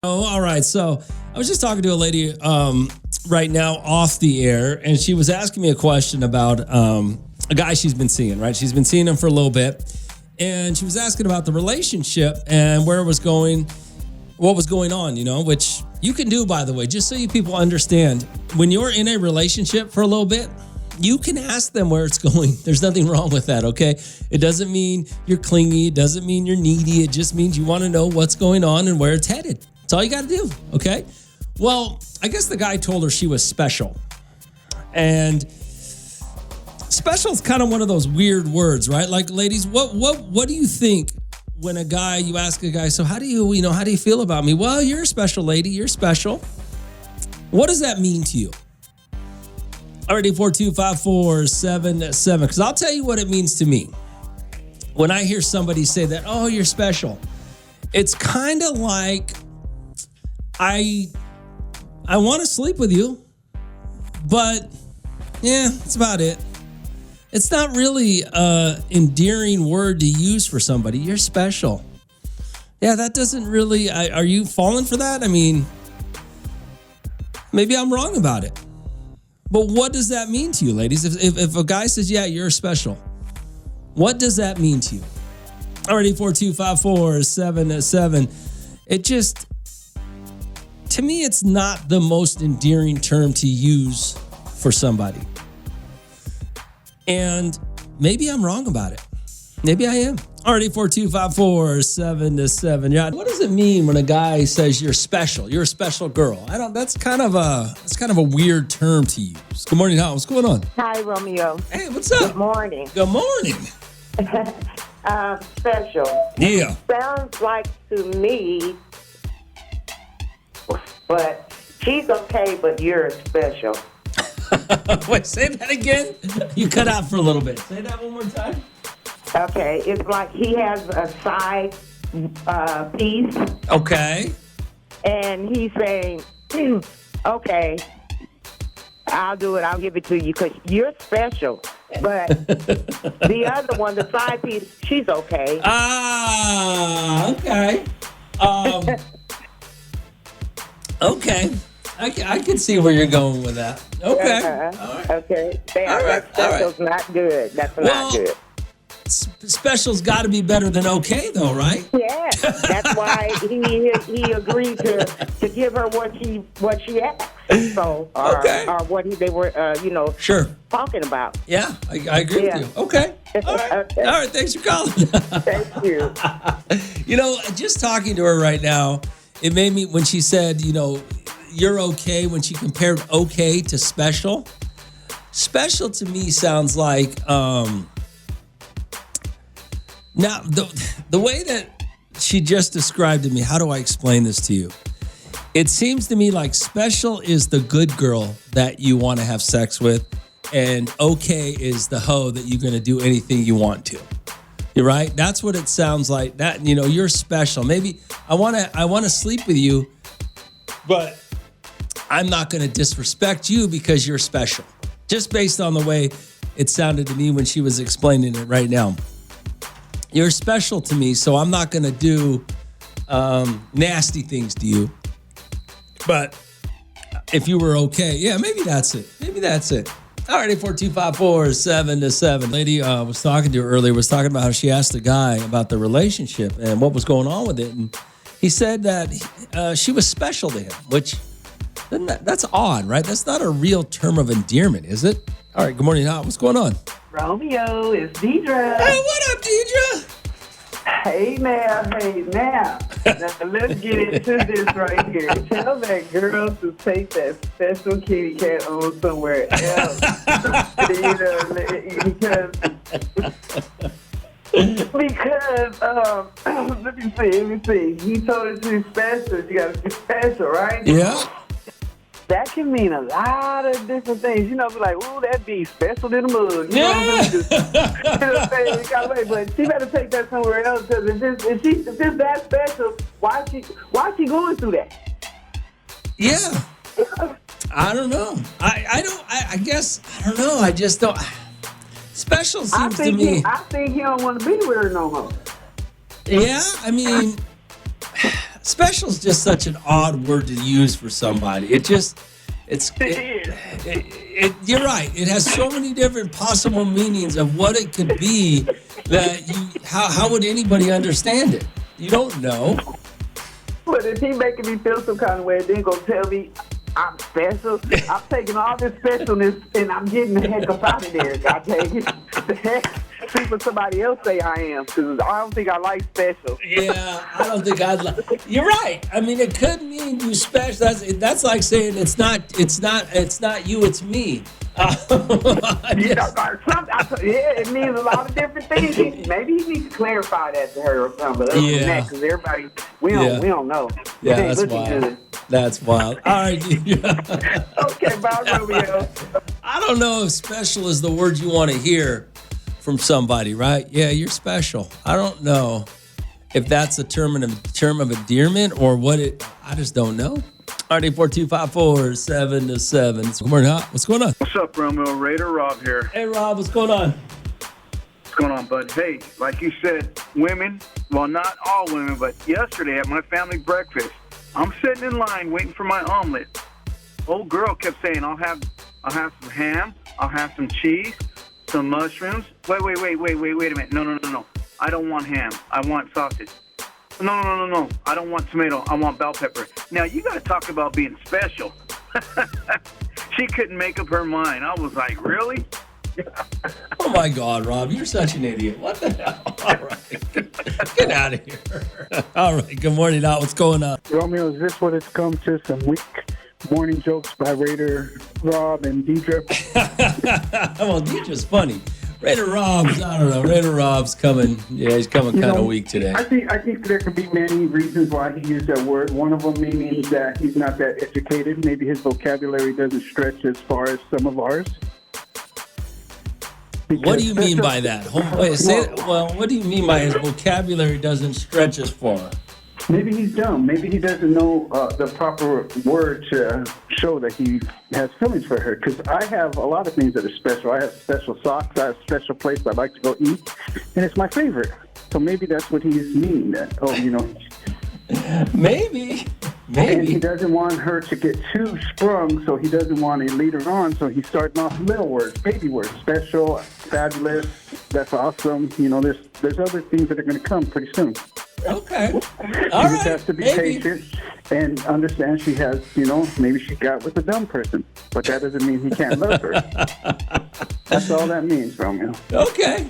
Oh, all right. So I was just talking to a lady right now off the air, and she was asking me a question about a guy she's been seeing, right? She's been seeing him for a little bit, and she was asking about the relationship and where it was going, what was going on, which you can do, by the way, just so you people understand. When you're in a relationship for a little bit, you can ask them where it's going. There's nothing wrong with that, okay? It doesn't mean you're clingy. It doesn't mean you're needy. It just means you want to know what's going on and where it's headed. That's all you got to do, okay? Well, I guess the guy told her she was special. And special is kind of one of those weird words, right? Like, ladies, what do you think when you ask a guy, so how do you feel about me? Well, you're a special lady. You're special. What does that mean to you? Already 4254777, because I'll tell you what it means to me. When I hear somebody say that, oh, you're special, it's kind of like I want to sleep with you, but yeah, that's about it. It's not really an endearing word to use for somebody. You're special. Yeah, that doesn't really, are you falling for that? I mean, maybe I'm wrong about it. But what does that mean to you, ladies? If a guy says, yeah, you're special, what does that mean to you? Already 4254777. It just, to me, it's not the most endearing term to use for somebody. And maybe I'm wrong about it. Maybe I am. Already 4254777. Yeah. What does it mean when a guy says you're special? You're a special girl. That's kind of a weird term to use. Good morning, Hal. What's going on? Hi, Romeo. Hey, what's up? Good morning. Good morning. Special. Yeah. Sounds like to me, but she's okay, but you're special. Wait, say that again? You cut out for a little bit. Say that one more time. Okay, it's like he has a side piece. Okay. And he's saying, okay, I'll do it. I'll give it to you because you're special. But the other one, the side piece, she's okay. Ah, okay. Okay. I can see where you're going with that. Okay. Uh-huh. All right. Okay. All right. Special's not good. That's not good. Special's got to be better than okay, though, right? Yeah, that's why he agreed to give her what she asked. So, or what they were, sure, talking about. Yeah, I agree with you. Okay, all right, Okay. All right. Thanks for calling. Thank you. Just talking to her right now, it made me when she said, you're okay. When she compared okay to special, special to me sounds like. Now, the way that she just described to me, how do I explain this to you? It seems to me like special is the good girl that you want to have sex with, and okay is the hoe that you're going to do anything you want to. You're right? That's what it sounds like. That you're special. Maybe I want to sleep with you, but I'm not going to disrespect you because you're special. Just based on the way it sounded to me when she was explaining it right now. You're special to me, so I'm not going to do nasty things to you. But if you were okay, yeah, maybe that's it. All right, 4254777. Lady was talking to her earlier, was talking about how she asked the guy about the relationship and what was going on with it. And he said that she was special to him, which that's odd, right? That's not a real term of endearment, is it? All right, good morning, Hal. What's going on? Romeo, it's Deidre. Hey, what up, Deidre? Hey now. Now, let's get into this right here. Tell that girl to take that special kitty cat on somewhere else. Because let me see. He told her she's special. She got to be special, right? Yeah. That can mean a lot of different things. Be like, ooh, that'd be special in the mug. You know what I'm saying? But she better take that somewhere else because if it's that special, why is she going through that? Yeah. I don't know. I guess, I don't know. I just don't. Special seems to me. I think he don't want to be with her no more. Yeah, I mean, Special is just such an odd word to use for somebody. You're right. It has so many different possible meanings of what it could be that how would anybody understand it? You don't know. But if he making me feel some kind of way, then gonna tell me I'm special, I'm taking all this specialness and I'm getting the heck up out of there. God dang it. The heck? See what somebody else say I am, because I don't think I like special. Yeah, I don't think I'd like. You're right. I mean, it could mean you special. That's like saying it's not you, it's me. It means a lot of different things. Maybe he needs to clarify that to her or something. But other than that, because everybody, we don't know. Yeah, that's wild. That's wild. All right. Okay, bye, Romeo. I don't know if special is the word you want to hear from somebody, right? Yeah, you're special. I don't know if that's a term of endearment or what it. I just don't know. RD4254-7-7. Good morning, what's going on? What's up, Romeo? Raider Rob here. Hey, Rob, what's going on? What's going on, bud? Hey, like you said, women. Well, not all women, but yesterday at my family breakfast, I'm sitting in line waiting for my omelet. Old girl kept saying, "I'll have some ham. I'll have some cheese, some mushrooms." Wait a minute. No. I don't want ham. I want sausage. No. I don't want tomato. I want bell pepper. Now, you got to talk about being special. She couldn't make up her mind. I was like, really? Oh, my God, Rob, you're such an idiot. What the hell? All right. Get out of here. All right. Good morning, out. What's going on? Romeo, is this what it's come to? Some weak morning jokes by Raider Rob and Deidre? Well, Deidre's funny. Raider Rob's, I don't know. Raider Rob's coming. Yeah, he's coming kind of weak today. I think there could be many reasons why he used that word. One of them means that he's not that educated. Maybe his vocabulary doesn't stretch as far as some of ours. What do you mean by that? What do you mean by his vocabulary doesn't stretch as far? Maybe he's dumb. Maybe he doesn't know the proper word to show that he has feelings for her. Because I have a lot of things that are special. I have special socks. I have a special place I like to go eat. And it's my favorite. So maybe that's what he's meaning. Maybe. And he doesn't want her to get too sprung, so he doesn't want to lead her on. So he's starting off little words, baby words, special, fabulous, that's awesome. There's other things that are going to come pretty soon. Okay. All right. He just has to be patient and understand she has, maybe she got with a dumb person, but that doesn't mean he can't love her. That's all that means, Romeo. Okay.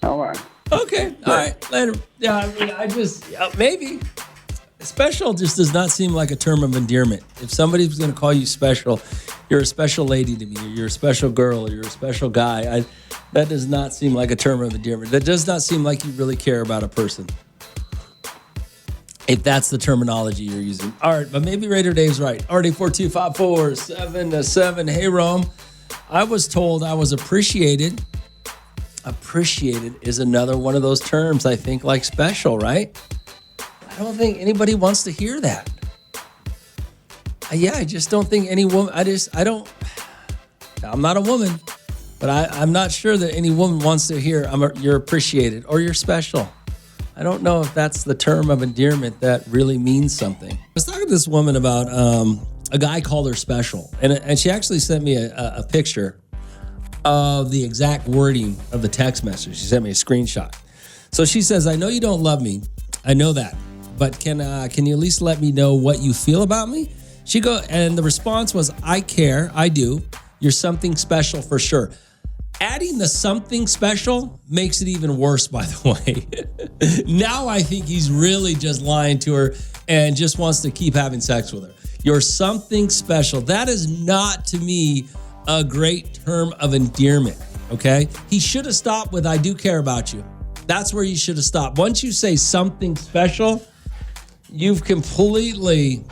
All right. Okay. All right. Later. Yeah, I mean, maybe. Special just does not seem like a term of endearment. If somebody's going to call you special, you're a special lady to me, or you're a special girl, or you're a special guy, that does not seem like a term of endearment. That does not seem like you really care about a person, if that's the terminology you're using. All right, but maybe Raider Dave's right. RD4254-7-7. Hey, Rome, I was told I was appreciated. Appreciated is another one of those terms, I think, like special, right? I don't think anybody wants to hear that. I just don't think any woman, I'm not a woman, but I'm not sure that any woman wants to hear you're appreciated or you're special. I don't know if that's the term of endearment that really means something. I was talking to this woman about a guy called her special, and she actually sent me a picture of the exact wording of the text message. She sent me a screenshot. So she says, "I know you don't love me. I know that. But can you at least let me know what you feel about me?" And the response was, "I care, I do. You're something special for sure." Adding the something special makes it even worse, by the way. Now I think he's really just lying to her and just wants to keep having sex with her. You're something special. That is not, to me, a great term of endearment, okay? He should have stopped with, "I do care about you." That's where you should have stopped. Once you say something special, you've completely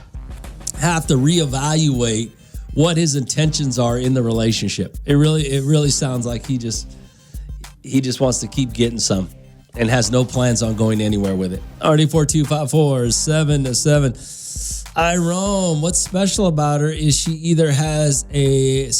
have to reevaluate what his intentions are in the relationship. It really sounds like he just wants to keep getting some and has no plans on going anywhere with it. RD4254-7-7. Rome, what's special about her is she either has a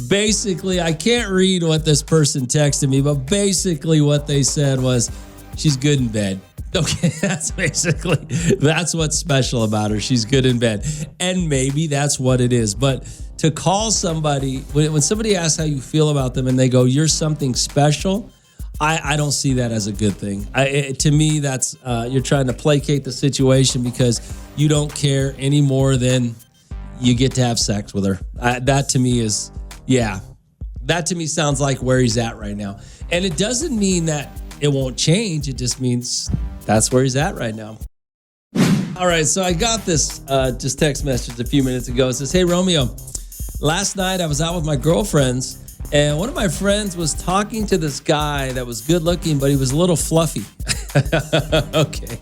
Basically, I can't read what this person texted me, but basically what they said was, she's good in bed. Okay, that's what's special about her. She's good in bed. And maybe that's what it is. But to call somebody, when somebody asks how you feel about them and they go, you're something special, I don't see that as a good thing. To me, that's you're trying to placate the situation because you don't care any more than you get to have sex with her. That to me sounds like where he's at right now. And it doesn't mean that it won't change. It just means that's where he's at right now. All right, so I got this just text message a few minutes ago. It says, hey, Romeo, last night I was out with my girlfriends, and one of my friends was talking to this guy that was good looking, but he was a little fluffy. Okay.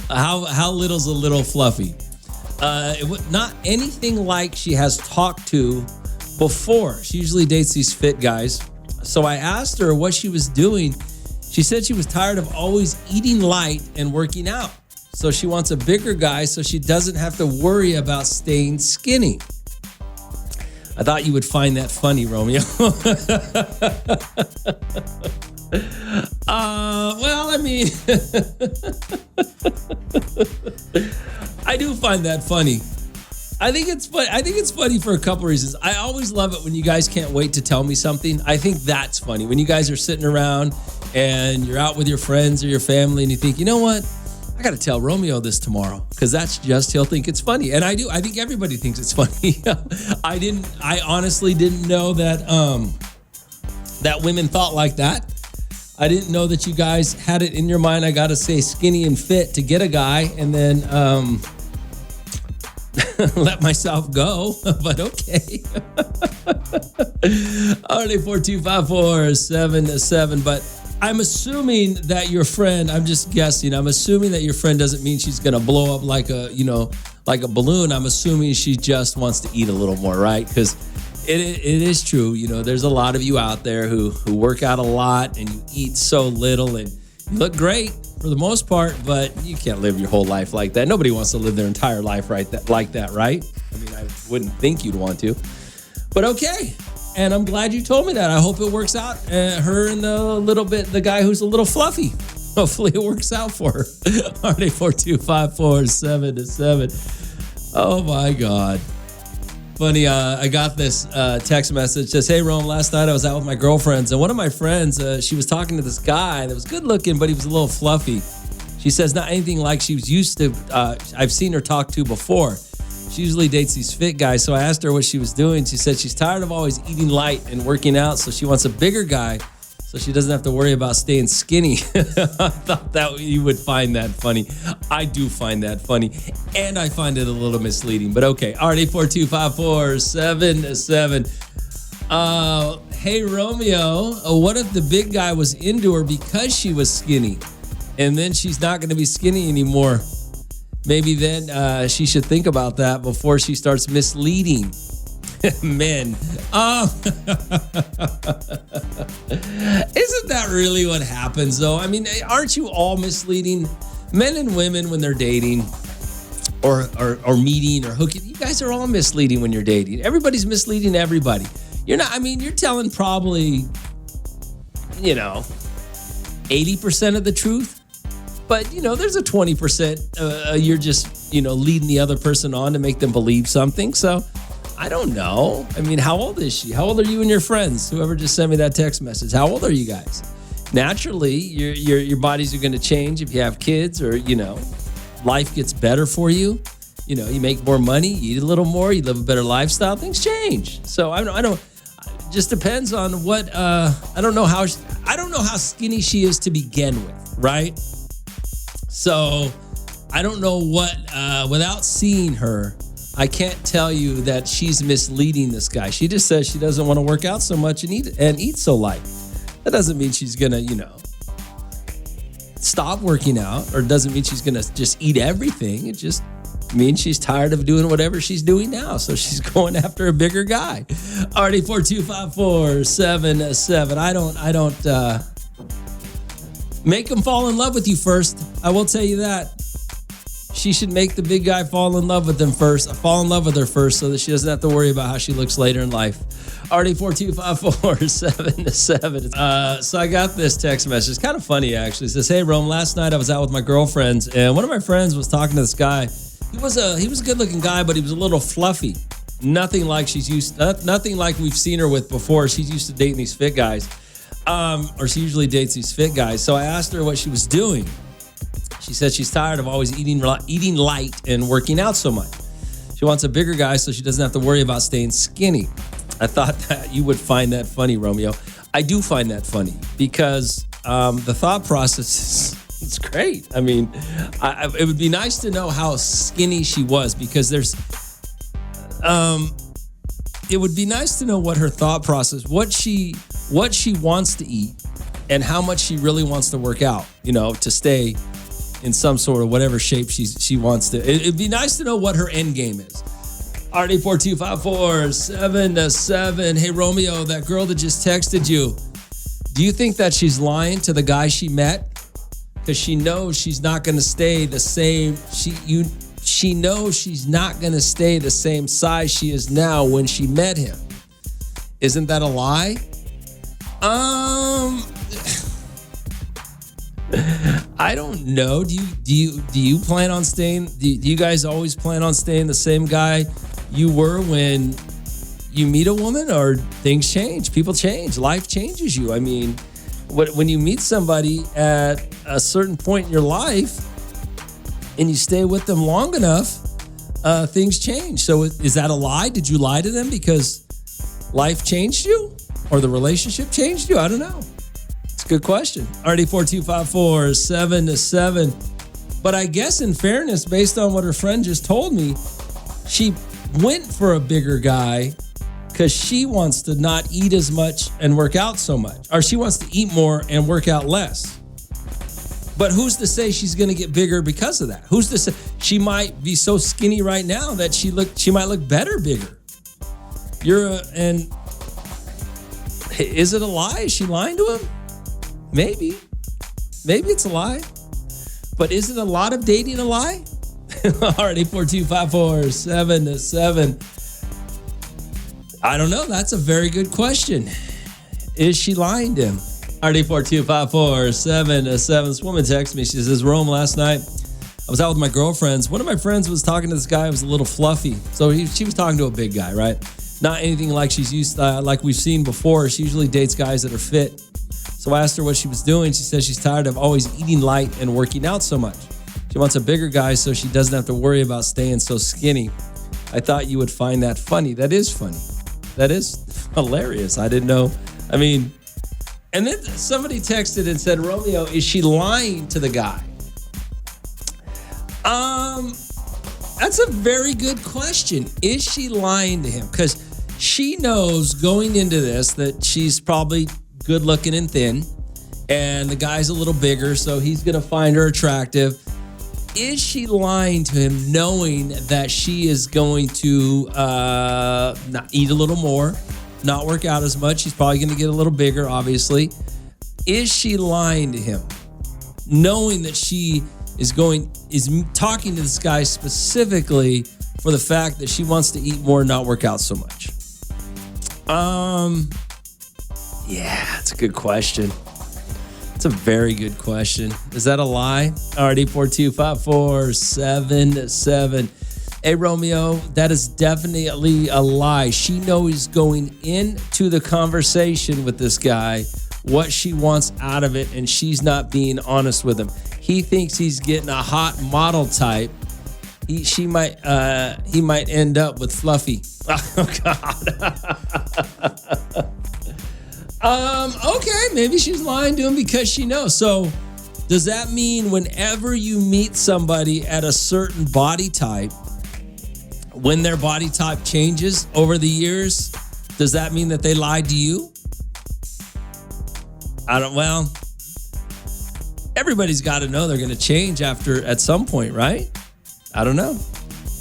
How little's a little fluffy? Not anything like she has talked to before. She usually dates these fit guys. So I asked her what she was doing. She said she was tired of always eating light and working out. So she wants a bigger guy so she doesn't have to worry about staying skinny. I thought you would find that funny, Romeo. Well, I mean, I do find that funny. I think it's funny for a couple reasons. I always love it when you guys can't wait to tell me something. I think that's funny. When you guys are sitting around and you're out with your friends or your family and you think, you know what? I got to tell Romeo this tomorrow because he'll think it's funny. And I do. I think everybody thinks it's funny. I honestly didn't know that that women thought like that. I didn't know that you guys had it in your mind. I got to say skinny and fit to get a guy and then let myself go, but okay. Already 4254777. But I'm assuming that your friend, I'm just guessing, I'm assuming that your friend doesn't mean she's going to blow up like a balloon. I'm assuming she just wants to eat a little more, right? Because it is true. There's a lot of you out there who work out a lot and you eat so little and you look great for the most part, but you can't live your whole life like that. Nobody wants to live their entire life like that, right? I mean, I wouldn't think you'd want to, but okay. And I'm glad you told me that. I hope it works out. Her and the guy who's a little fluffy. Hopefully it works out for her. Already 4254777. Oh my God. Funny, I got this text message. It says, hey, Rome, last night I was out with my girlfriends, and one of my friends, she was talking to this guy that was good looking, but he was a little fluffy. She says not anything like she was used to, I've seen her talk to before. She usually dates these fit guys, so I asked her what she was doing. She said she's tired of always eating light and working out, so she wants a bigger guy so she doesn't have to worry about staying skinny. I thought that you would find that funny. I do find that funny, and I find it a little misleading, but okay. Already 4254777. Hey, Romeo, what if the big guy was into her because she was skinny, and then she's not going to be skinny anymore? Maybe then she should think about that before she starts misleading men. Isn't that really what happens, though? I mean, aren't you all misleading? Men and women when they're dating or meeting or hooking, you guys are all misleading when you're dating. Everybody's misleading everybody. You're telling probably, 80% of the truth. But, there's a 20% you're just, leading the other person on to make them believe something. So I don't know. I mean, how old is she? How old are you and your friends? Whoever just sent me that text message. How old are you guys? Naturally, your bodies are going to change if you have kids or, life gets better for you. You make more money, you eat a little more, you live a better lifestyle. Things change. So I don't. It just depends on what. I don't know how skinny she is to begin with, right? So I don't know what, without seeing her, I can't tell you that she's misleading this guy. She just says she doesn't want to work out so much and eat so light. That doesn't mean she's going to, stop working out, or doesn't mean she's going to just eat everything. It just means she's tired of doing whatever she's doing now. So she's going after a bigger guy. Already 4254777. I don't make them fall in love with you first. I will tell you that. she should make the big guy fall in love with her first, so that she doesn't have to worry about how she looks later in life. RD42547-7. So I got this text message. It's kind of funny, actually. It says, hey, Rome, last night I was out with my girlfriends, and one of my friends was talking to this guy. He was a good-looking guy, but he was a little fluffy. Nothing like nothing like we've seen her with before. She's used to dating these fit guys, or she usually dates these fit guys. So I asked her what she was doing. She said she's tired of always eating light and working out so much. She wants a bigger guy so she doesn't have to worry about staying skinny. I thought that you would find that funny, Romeo. I do find that funny because the thought process is great. I mean, it would be nice to know how skinny she was, because it would be nice to know what her thought process, what she wants to eat, and how much she really wants to work out, to stay in some sort of whatever shape she wants to. It'd be nice to know what her end game is. RD42547-7. Hey, Romeo, that girl that just texted you, do you think that she's lying to the guy she met? Because she knows she's not going to stay the same. She knows she's not going to stay the same size she is now when she met him. Isn't that a lie? I don't know. Do you plan on staying? Do you guys always plan on staying the same guy you were when you meet a woman, or things change? People change. Life changes you. I mean, when you meet somebody at a certain point in your life and you stay with them long enough, things change. So is that a lie? Did you lie to them because life changed you, or the relationship changed you? I don't know. It's a good question. RD42547-7. But I guess in fairness, based on what her friend just told me, she went for a bigger guy because she wants to not eat as much and work out so much. Or she wants to eat more and work out less. But who's to say she's going to get bigger because of that? Who's to say? She might be so skinny right now that she might look better bigger. And is it a lie? Is she lying to him? Maybe it's a lie. But isn't a lot of dating a lie? Already 42547-7. I don't know. That's a very good question. Is she lying to him? RD42547-7. This woman texted me. She says, Rome, last night I was out with my girlfriends. One of my friends was talking to this guy who was a little fluffy. So she was talking to a big guy, right? Not anything like she's used to, like we've seen before. She usually dates guys that are fit. So I asked her what she was doing. She says she's tired of always eating light and working out so much. She wants a bigger guy so she doesn't have to worry about staying so skinny. I thought you would find that funny. That is funny. That is hilarious. I didn't know. I mean, and then somebody texted and said, Romeo, is she lying to the guy? That's a very good question. Is she lying to him? Because she knows going into this that she's probably good looking and thin, and the guy's a little bigger, so he's going to find her attractive. Is she lying to him knowing that she is going to not eat a little more, not work out as much? She's probably going to get a little bigger, obviously. Is she lying to him knowing that she is talking to this guy specifically for the fact that she wants to eat more and not work out so much? Yeah, it's a good question. It's a very good question. Is that a lie? RD42547-7. Hey, Romeo, that is definitely a lie. She knows going into the conversation with this guy what she wants out of it, and she's not being honest with him. He thinks he's getting a hot model type. He might end up with Fluffy. Oh, God. Okay, maybe she's lying to him because she knows. So does that mean whenever you meet somebody at a certain body type, when their body type changes over the years, does that mean that they lied to you? Well, everybody's got to know they're going to change at some point, right? I don't know.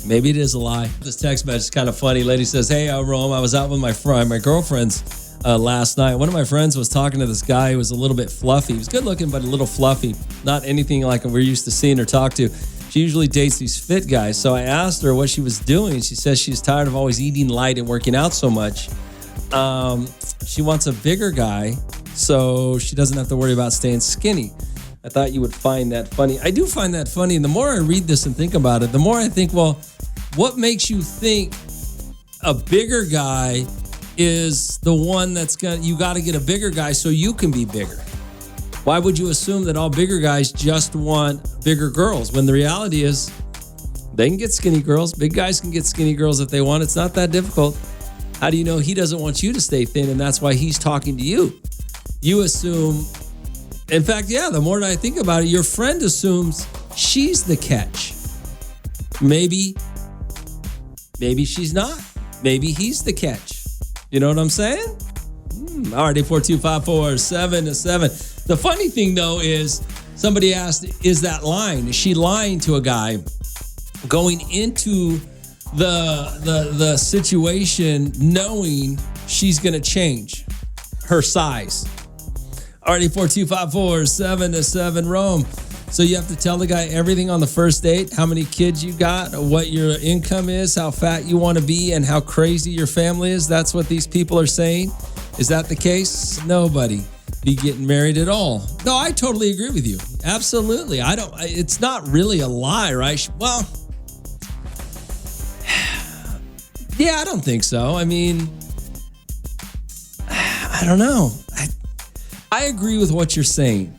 Maybe it is a lie. This text message is kind of funny. Lady says, hey, Rome, I was out with my girlfriends last night. One of my friends was talking to this guy who was a little bit fluffy. He was good looking, but a little fluffy. Not anything like we're used to seeing or talk to. She usually dates these fit guys. So I asked her what she was doing. She says she's tired of always eating light and working out so much. She wants a bigger guy so she doesn't have to worry about staying skinny. I thought you would find that funny. I do find that funny. And the more I read this and think about it, the more I think, well, what makes you think a bigger guy is the one you got to get a bigger guy so you can be bigger? Why would you assume that all bigger guys just want bigger girls when the reality is they can get skinny girls? Big guys can get skinny girls if they want. It's not that difficult. How do you know he doesn't want you to stay thin and that's why he's talking to you? You assume, in fact, yeah, the more that I think about it, your friend assumes she's the catch. Maybe she's not. Maybe he's the catch. You know what I'm saying? All right, 842-547-7. The funny thing, though, is somebody asked, is that lying? Is she lying to a guy going into the situation knowing she's going to change her size? All right, 842-547-7. Rome. So you have to tell the guy everything on the first date, how many kids you got, what your income is, how fat you want to be, and how crazy your family is. That's what these people are saying. Is that the case? Nobody be getting married at all. No, I totally agree with you. Absolutely. It's not really a lie, right? Well, yeah, I don't think so. I mean, I don't know. I agree with what you're saying,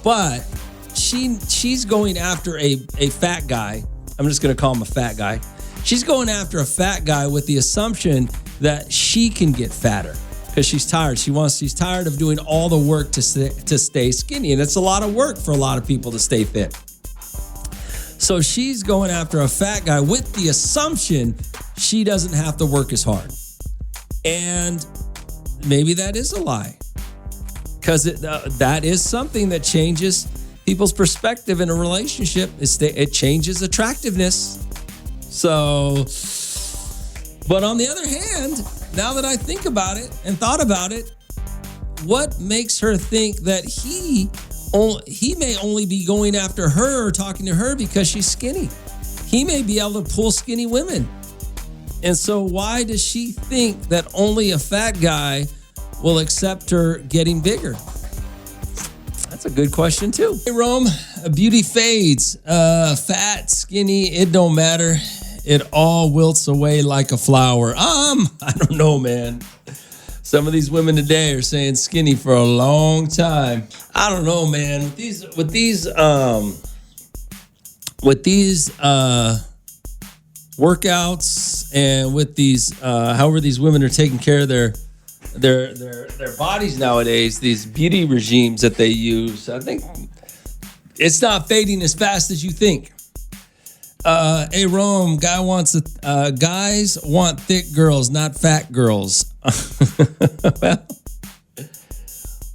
but she's going after a fat guy. I'm just going to call him a fat guy. She's going after a fat guy with the assumption that she can get fatter because she's tired. She's tired of doing all the work to stay skinny, and it's a lot of work for a lot of people to stay fit. So she's going after a fat guy with the assumption she doesn't have to work as hard. And maybe that is a lie, because that is something that changes people's perspective in a relationship. It changes attractiveness. So, but on the other hand, now that I think about it and thought about it, what makes her think that he may only be going after her or talking to her because she's skinny? He may be able to pull skinny women. And so why does she think that only a fat guy will accept her getting bigger? That's a good question too. Hey, Rome, beauty fades. Fat, skinny, it don't matter. It all wilts away like a flower. I don't know, man. Some of these women today are saying skinny for a long time. I don't know, man. With these workouts and with these however these women are taking care of their bodies nowadays, these beauty regimes that they use, I think it's not fading as fast as you think. Hey, Rome, guys want thick girls, not fat girls. Well,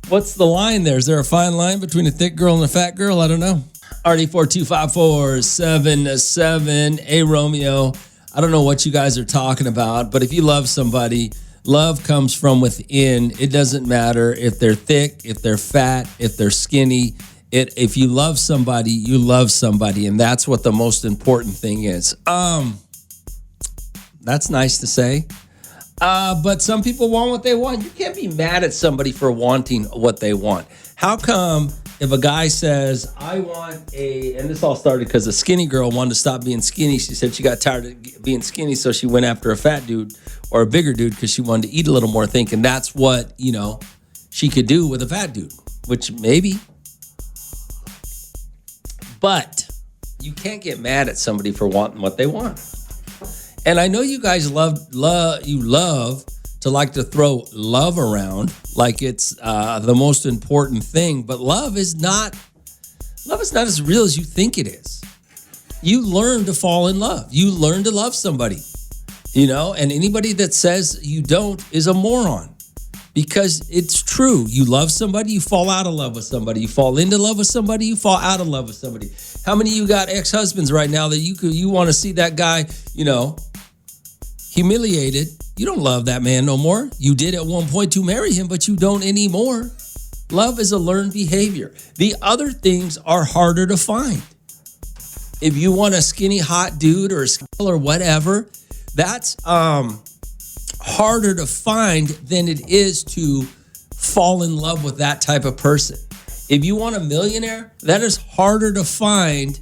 what's the line there? Is there a fine line between a thick girl and a fat girl? I don't know. RD42547. Hey, Romeo, I don't know what you guys are talking about, but if you love somebody, love comes from within. It doesn't matter if they're thick, if they're fat, if they're skinny. If you love somebody, you love somebody, and that's what the most important thing is. That's nice to say. But some people want what they want. You can't be mad at somebody for wanting what they want. How come if a guy says, I want and this all started because a skinny girl wanted to stop being skinny. She said she got tired of being skinny, so she went after a fat dude or a bigger dude because she wanted to eat a little more, thinking that's what, she could do with a fat dude, which maybe. But you can't get mad at somebody for wanting what they want. And I know you guys love to like to throw love around like it's the most important thing, but love is not as real as you think it is. You learn to fall in love. You learn to love somebody, and anybody that says you don't is a moron, because it's true. You love somebody, you fall out of love with somebody. You fall into love with somebody, you fall out of love with somebody. How many of you got ex-husbands right now that you want to see that guy, humiliated? You don't love that man no more. You did at one point to marry him, but you don't anymore. Love is a learned behavior. The other things are harder to find. if you want a skinny hot dude or a skill or whatever, that's harder to find than it is to fall in love with that type of person. If you want a millionaire, that is harder to find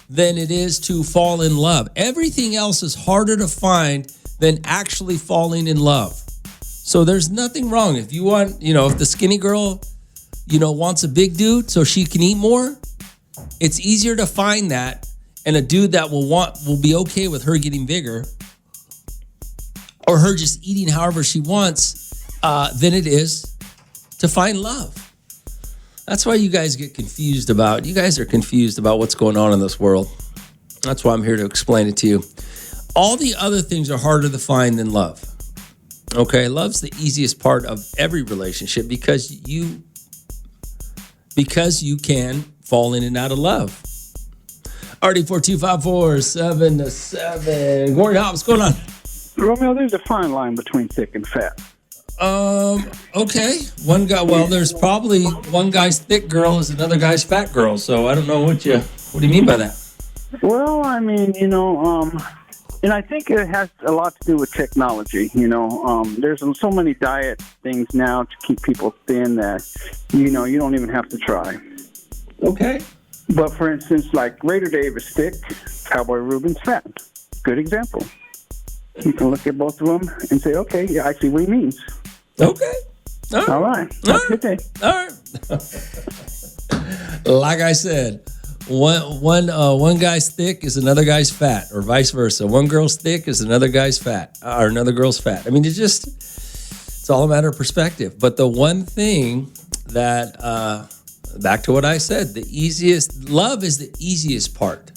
than it is to fall in love. Everything else is harder to find than actually falling in love. So there's nothing wrong. If you want, if the skinny girl, wants a big dude so she can eat more, it's easier to find that and a dude that will be okay with her getting bigger or her just eating however she wants than it is to find love. That's why you guys are confused about what's going on in this world. That's why I'm here to explain it to you. All the other things are harder to find than love. Okay, love's the easiest part of every relationship because you can fall in and out of love. RD42547. Good morning, Hop. What's going on? Romeo, there's a fine line between thick and fat. Okay. One guy. Well, there's probably one guy's thick girl is another guy's fat girl. So I don't know what do you mean by that? Well, I mean, and I think it has a lot to do with technology. There's so many diet things now to keep people thin that, you don't even have to try. Okay. But for instance, like Raider Dave is thick, Cowboy Ruben's fat. Good example. You can look at both of them and say, okay, yeah, I see what he means. Okay. All right. Have a good day. All right. Like I said, one guy's thick is another guy's fat, or vice versa. One girl's thick is another guy's fat, or another girl's fat. I mean, it's all a matter of perspective. But the one thing that, back to what I said, love is the easiest part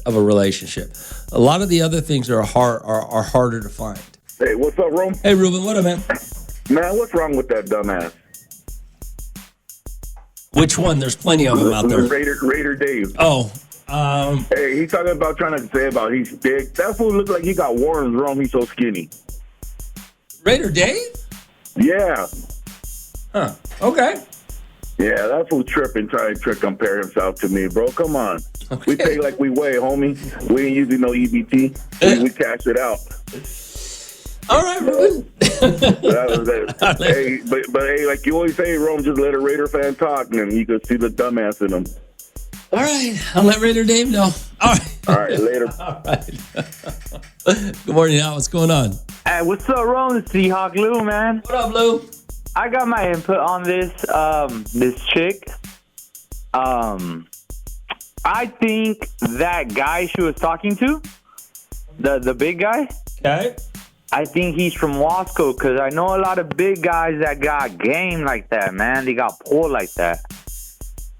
of a relationship. A lot of the other things are harder to find. Hey, what's up, Rome? Hey, Ruben, what up, man? Man, what's wrong with that dumbass? Which one? There's plenty of them out there. Raider Dave. Oh. Hey, he's talking about trying to say about he's big. That fool looks like he got worms wrong. He's so skinny. Raider Dave? Yeah. Huh. Okay. Yeah, that fool tripping, trying to compare himself to me, bro. Come on. Okay. We pay like we weigh, homie. We ain't using no EBT. We cash it out. All right, Ruben. Hey, but hey, like you always say, Rome, just let a Raider fan talk, and you can see the dumbass in him. All right, I'll let Raider Dave know. All right, later. All right. Good morning, Al. What's going on? Hey, what's up, Rome? It's Seahawk Lou, man. What up, Lou? I got my input on this. This chick. I think that guy she was talking to, the big guy. Okay. I think he's from Wasco because I know a lot of big guys that got game like that, man. They got pulled like that.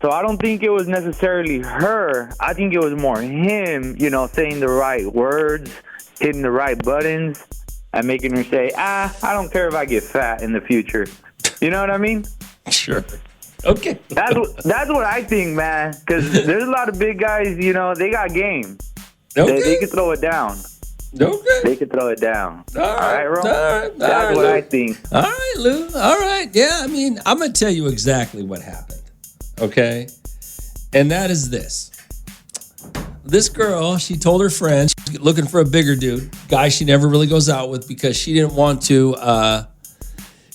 So I don't think it was necessarily her. I think it was more him, saying the right words, hitting the right buttons, and making her say, I don't care if I get fat in the future. You know what I mean? Sure. Okay. That's what I think, man. Because there's a lot of big guys, they got game. Okay. They can throw it down. Okay. They can throw it down. All right, Ron? all right. That's what I think. All right, Lou. All right. Yeah, I mean, I'm going to tell you exactly what happened. Okay? And that is this. This girl, she told her friend she's looking for a bigger dude, guy she never really goes out with because she didn't want to,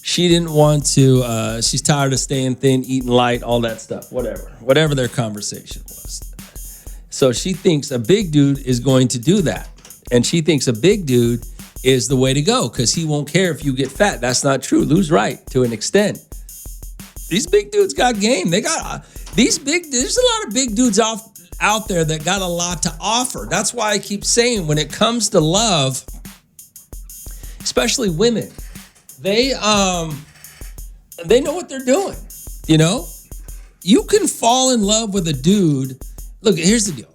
she's tired of staying thin, eating light, all that stuff, whatever their conversation was. So she thinks a big dude is going to do that. And she thinks a big dude is the way to go because he won't care if you get fat. That's not true. Lou's right to an extent. These big dudes got game. There's a lot of big dudes out there that got a lot to offer. That's why I keep saying when it comes to love, especially women, they know what they're doing. You can fall in love with a dude. Look, here's the deal.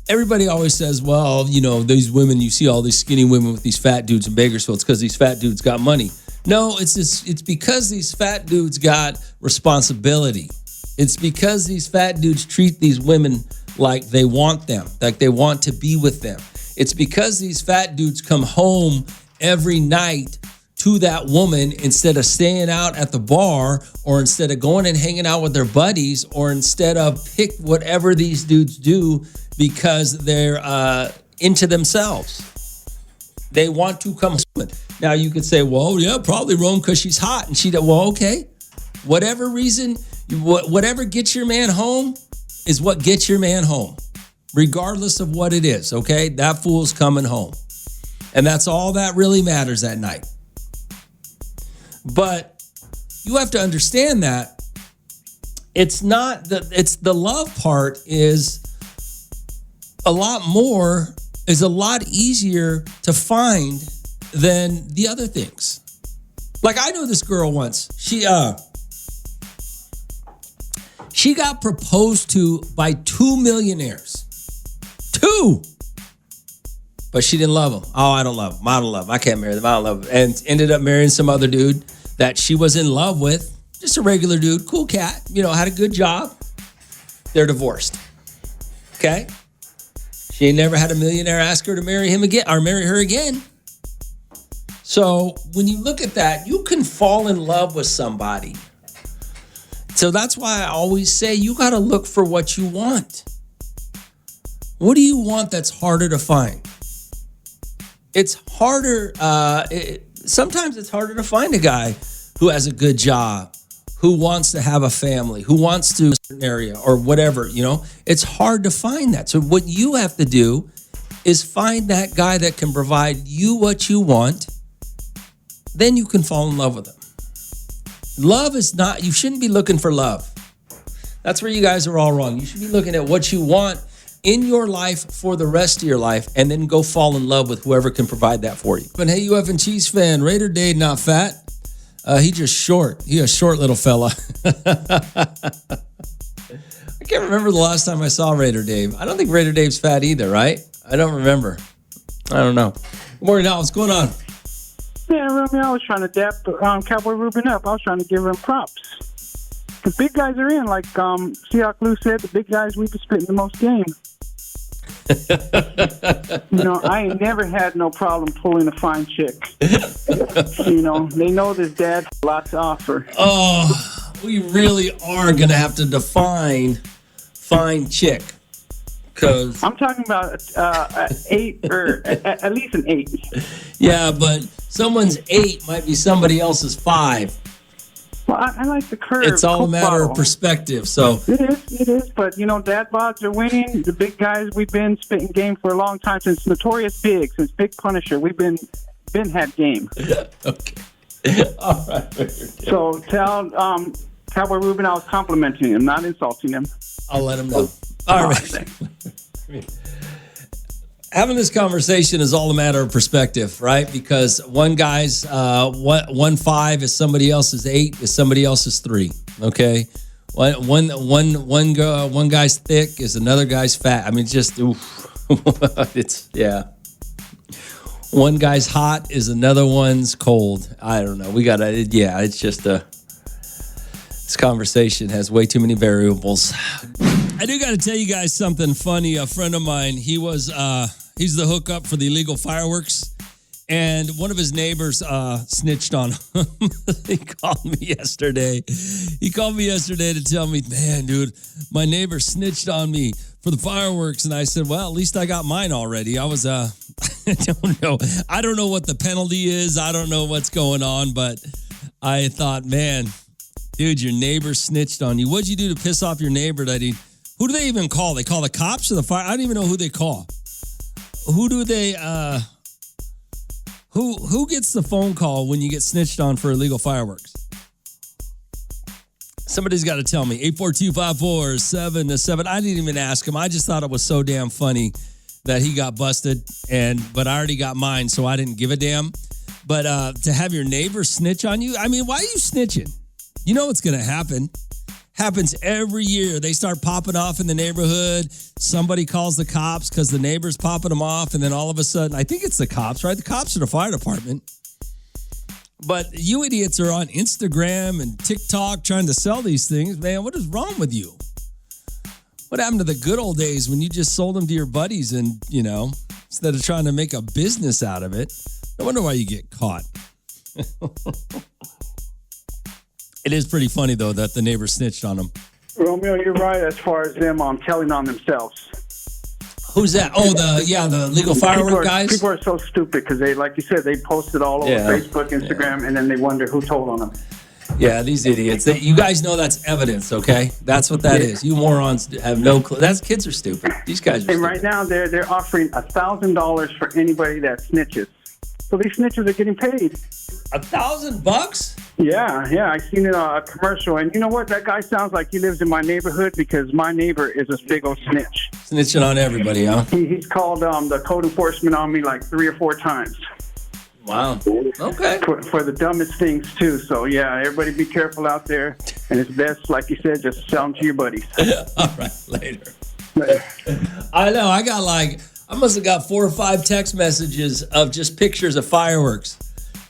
Everybody always says, well, these women, you see all these skinny women with these fat dudes in Bakersfield. It's because these fat dudes got money. No, it's because these fat dudes got responsibility. It's because these fat dudes treat these women like they want them, like they want to be with them. It's because these fat dudes come home every night to that woman instead of staying out at the bar or instead of going and hanging out with their buddies or instead of pick whatever these dudes do because they're into themselves. They want to come home. Now you could say, well, yeah, probably Rome because she's hot. And well, okay. Whatever reason, whatever gets your man home is what gets your man home, regardless of what it is, okay? That fool's coming home. And that's all that really matters that night. But you have to understand that it's the love part is a lot easier to find than the other things. Like I know this girl once. She got proposed to by 2 millionaires. 2. But she didn't love him. Oh, I don't love him. I don't love him. I can't marry them. I don't love him. And ended up marrying some other dude that she was in love with. Just a regular dude. Cool cat. Had a good job. They're divorced. Okay? She ain't never had a millionaire ask her to marry him again or marry her again. So when you look at that, you can fall in love with somebody. So that's why I always say you got to look for what you want. What do you want that's harder to find? It's harder. Sometimes it's harder to find a guy who has a good job, who wants to have a family, who wants to an area or whatever, It's hard to find that. So what you have to do is find that guy that can provide you what you want. Then you can fall in love with him. Love is not, you shouldn't be looking for love. That's where you guys are all wrong. You should be looking at what you want in your life for the rest of your life and then go fall in love with whoever can provide that for you. But hey, you F and Cheese fan, Raider Dave not fat. He just short. He a short little fella. I can't remember the last time I saw Raider Dave. I don't think Raider Dave's fat either, right? I don't remember. I don't know. Good morning, Al. What's going on? Yeah, Romeo, I was trying to dap Cowboy Ruben up. I was trying to give him props. The big guys are in, like Seahawk Lou said, the big guys, we've been splitting the most game. I ain't never had no problem pulling a fine chick. They know this dad a lot to offer. Oh, we really are going to have to define fine chick. Cause I'm talking about 8 or at least an 8. Yeah, but someone's 8 might be somebody else's 5. Well, I like the curve. It's all a matter of perspective. So it is. But dad bods are winning. The big guys, we've been spitting game for a long time since Notorious Big, since Big Punisher. We've been had game. Okay. All right. So tell Cowboy Ruben I was complimenting him, not insulting him. I'll let him know. All right. Having this conversation is all a matter of perspective, right? Because one guy's 1.5 is somebody else's 8 is somebody else's 3. Okay, one guy's thick is another guy's fat. I mean, just it's yeah. One guy's hot is another one's cold. I don't know. We gotta It's just this conversation has way too many variables. I do got to tell you guys something funny. A friend of mine, he's the hookup for the illegal fireworks, and one of his neighbors snitched on him. He called me yesterday to tell me, man, dude, my neighbor snitched on me for the fireworks. And I said, well, at least I got mine already. I was, I don't know. I don't know what the penalty is. I don't know what's going on, but I thought, man, dude, your neighbor snitched on you. What'd you do to piss off your neighbor who do they even call? They call the cops or the fire? I don't even know who they call. Who do they, who gets the phone call when you get snitched on for illegal fireworks? Somebody's got to tell me. 842-547-7. I didn't even ask him. I just thought it was so damn funny that he got busted, but I already got mine, so I didn't give a damn. But to have your neighbor snitch on you, I mean, why are you snitching? You know what's going to happen. Happens every year. They start popping off in the neighborhood. Somebody calls the cops because the neighbor's popping them off. And then all of a sudden, I think it's the cops, right? The cops are the fire department. But you idiots are on Instagram and TikTok trying to sell these things. Man, what is wrong with you? What happened to the good old days when you just sold them to your buddies and, instead of trying to make a business out of it? No wonder why you get caught. It is pretty funny, though, that the neighbor snitched on him. Romeo, you're right as far as them telling on themselves. Who's that? Oh, the legal firework guys. People are so stupid because they, like you said, they post it all over Facebook, Instagram, and then they wonder who told on them. Yeah, these idiots. You guys know that's evidence, okay? That's what that is. You morons have no clue. Kids are stupid. These guys are stupid. And right now, they're offering $1,000 for anybody that snitches. So these snitches are getting paid. $1,000? Yeah. I seen a commercial, and you know what? That guy sounds like he lives in my neighborhood because my neighbor is a big old snitch. Snitching on everybody, huh? He's called the code enforcement on me like 3 or 4 times. Wow. Okay. For the dumbest things, too. So, yeah, everybody be careful out there. And it's best, like you said, just sell them to your buddies. All right, later. I know. I must have got 4 or 5 text messages of just pictures of fireworks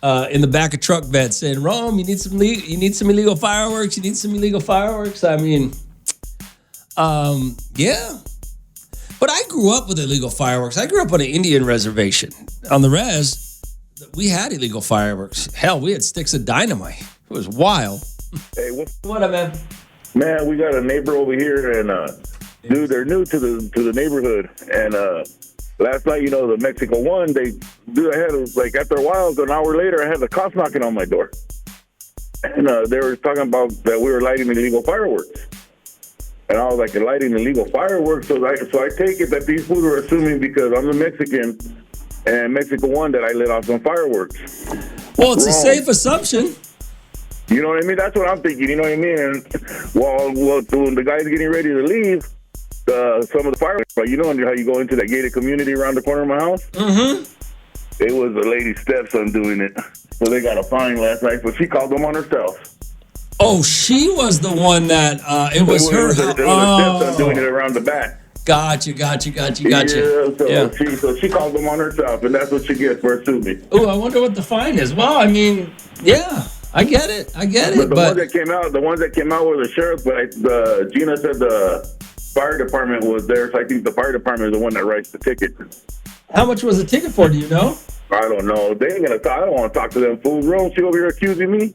in the back of truck beds saying, Rome, you need some illegal fireworks. You need some illegal fireworks. I mean, yeah. But I grew up with illegal fireworks. I grew up on an Indian reservation. On the res, we had illegal fireworks. Hell, we had sticks of dynamite. It was wild. Hey, What up, man? Man, we got a neighbor over here, and dude, they're new to the neighborhood. And last night, the Mexico one, I had like after a while, an hour later, I had the cops knocking on my door, and they were talking about that we were lighting illegal fireworks. And I was like, lighting illegal fireworks? So I take it that these fools are assuming because I'm a Mexican. And Mexico one that I lit off some fireworks. Well, it's a safe assumption. You know what I mean? That's what I'm thinking. You know what I mean? And when the guy's getting ready to leave, some of the fireworks, you know how you go into that gated community around the corner of my house? Mm-hmm. It was the lady's stepson doing it. So they got a fine last night, but she called them on herself. Oh, she was the one that, it was her stepson doing it around the back. Gotcha. Yeah, so she called them on herself, and that's what she gets for assuming. Oh, I wonder what the fine is. Well, I mean, yeah, I get it. But the ones that came out were the sheriff, but Gina said the fire department was there, so I think the fire department is the one that writes the ticket. How much was the ticket for? Do you know? I don't know. They ain't gonna talk. I don't want to talk to them fools. Rome, she over here accusing me.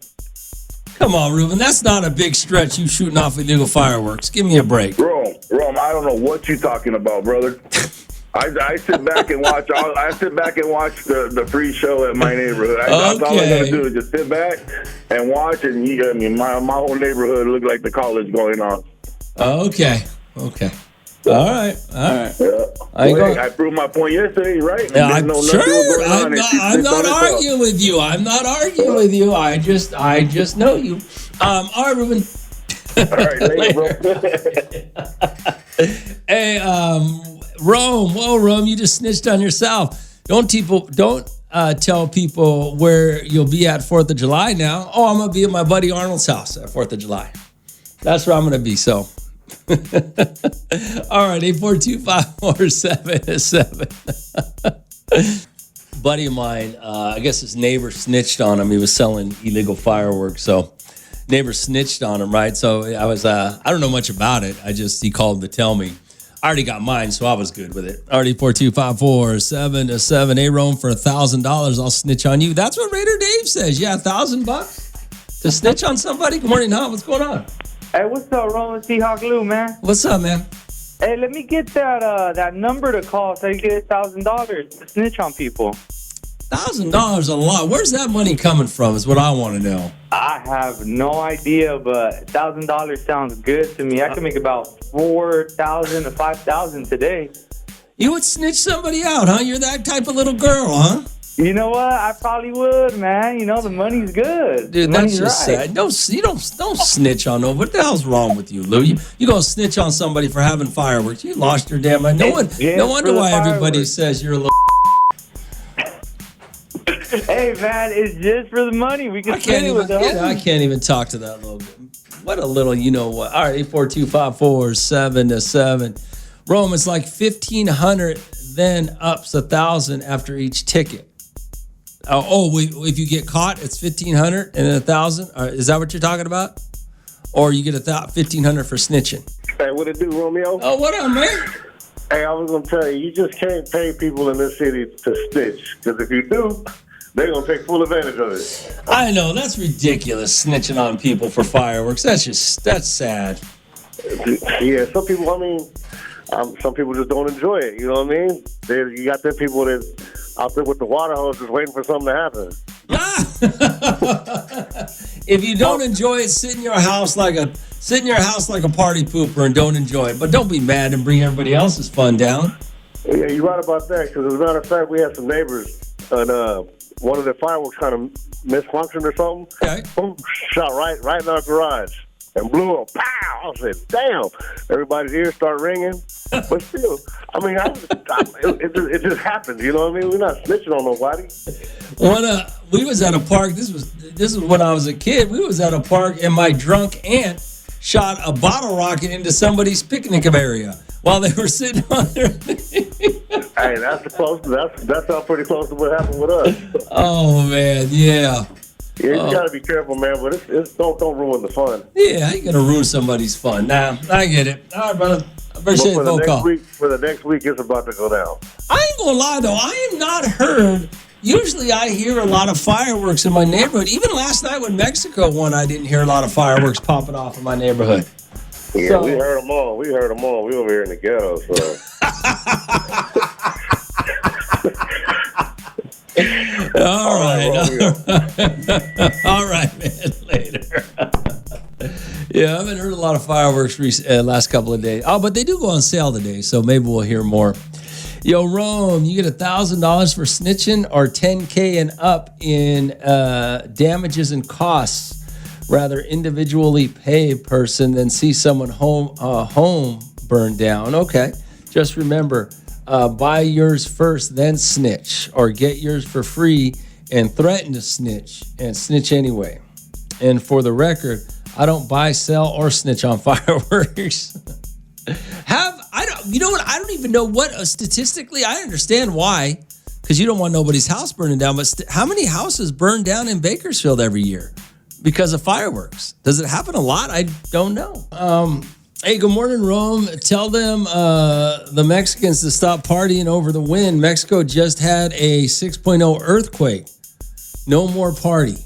Come on, Ruben. That's not a big stretch. You shooting off illegal fireworks. Give me a break. Rome, I don't know what you're talking about, brother. I sit back and watch. The free show at my neighborhood. That's all I gotta do is just sit back and watch. And my whole neighborhood looked like the college going on. Okay. All right. Yeah. I proved my point yesterday, right? Yeah, I'm not arguing with you. I just know you. All right, Ruben. All right, later, bro. Hey, Rome. Whoa, Rome, you just snitched on yourself. Don't tell people where you'll be at 4th of July now. Oh, I'm going to be at my buddy Arnold's house at 4th of July. That's where I'm going to be, so. All right, 842-547-7. Buddy of mine, I guess his neighbor snitched on him. He was selling illegal fireworks, so neighbor snitched on him, right? So I was, I don't know much about it. He called to tell me. I already got mine, so I was good with it. Already 842-547-7. Hey, Rome, for $1,000, I'll snitch on you. That's what Raider Dave says. Yeah, $1,000 to snitch on somebody. Good morning, What's going on? Hey, what's up, Roman Seahawk Lou, man? What's up, man? Hey, let me get that number to call so you get $1,000 to snitch on people. $1,000 a lot. Where's that money coming from is what I want to know. I have no idea, but $1,000 sounds good to me. I can make about $4,000 to $5,000 today. You would snitch somebody out, huh? You're that type of little girl, huh? You know what? I probably would, man. The money's good. Dude, that's just sad. Don't snitch on nobody. What the hell's wrong with you, Lou? You gonna snitch on somebody for having fireworks? You lost your damn mind. No wonder why everybody says you're a little. Hey, man, it's just for the money. We can spend it with them. I can't even talk to that little. What a little, you know what? All right, 842-547-7. Rome, it's like $1,500, then ups $1,000 after each ticket. If you get caught, it's $1,500 and then $1,000. Is that what you're talking about? Or you get $1,500 for snitching? Hey, what it do, Romeo? Oh, what up, man? Hey, I was gonna tell you just can't pay people in this city to snitch, because if you do, they're gonna take full advantage of it. I know, that's ridiculous, snitching on people for fireworks. That's sad. Yeah, some people. Some people just don't enjoy it. You know what I mean? You got them people that out there with the water hose just waiting for something to happen. If you don't enjoy it, sit in your house like a party pooper and don't enjoy it. But don't be mad and bring everybody else's fun down. Yeah, you're right about that. Because as a matter of fact, we had some neighbors and one of their fireworks kind of misfunctioned or something. Okay. Boom, shot right in our garage and blew up. Pow! I said, "Damn!" Everybody's ears start ringing. But still, I mean, it just happens. You know what I mean? We're not snitching on nobody. We was at a park. This was when I was a kid. We was at a park, and my drunk aunt shot a bottle rocket into somebody's picnic area while they were sitting on their. Hey, that's pretty close to what happened with us. Oh man, yeah. Yeah, you gotta be careful, man. But it's don't ruin the fun. Yeah, I ain't gonna ruin somebody's fun. Nah, I get it. All right, brother. I appreciate the phone call. For the next week, it's about to go down. I ain't gonna lie though, I am not heard. Usually I hear a lot of fireworks in my neighborhood. Even last night when Mexico won, I didn't hear a lot of fireworks popping off in my neighborhood. Yeah, so, we heard them all. We over here in the ghetto, so. All right, man. Later. Yeah, I haven't heard a lot of fireworks last couple of days. Oh, but they do go on sale today, so maybe we'll hear more. Yo, Rome, you get $1,000 for snitching or $10K and up in damages and costs. Rather individually pay a person than see someone home burned down. Okay, just remember, buy yours first, then snitch, or get yours for free and threaten to snitch and snitch anyway. And for the record, I don't buy, sell, or snitch on fireworks. You know what? I don't even know what statistically. I understand why, because you don't want nobody's house burning down. But how many houses burn down in Bakersfield every year because of fireworks? Does it happen a lot? I don't know. Hey, good morning, Rome. Tell them the Mexicans to stop partying over the wind. Mexico just had a 6.0 earthquake. No more party.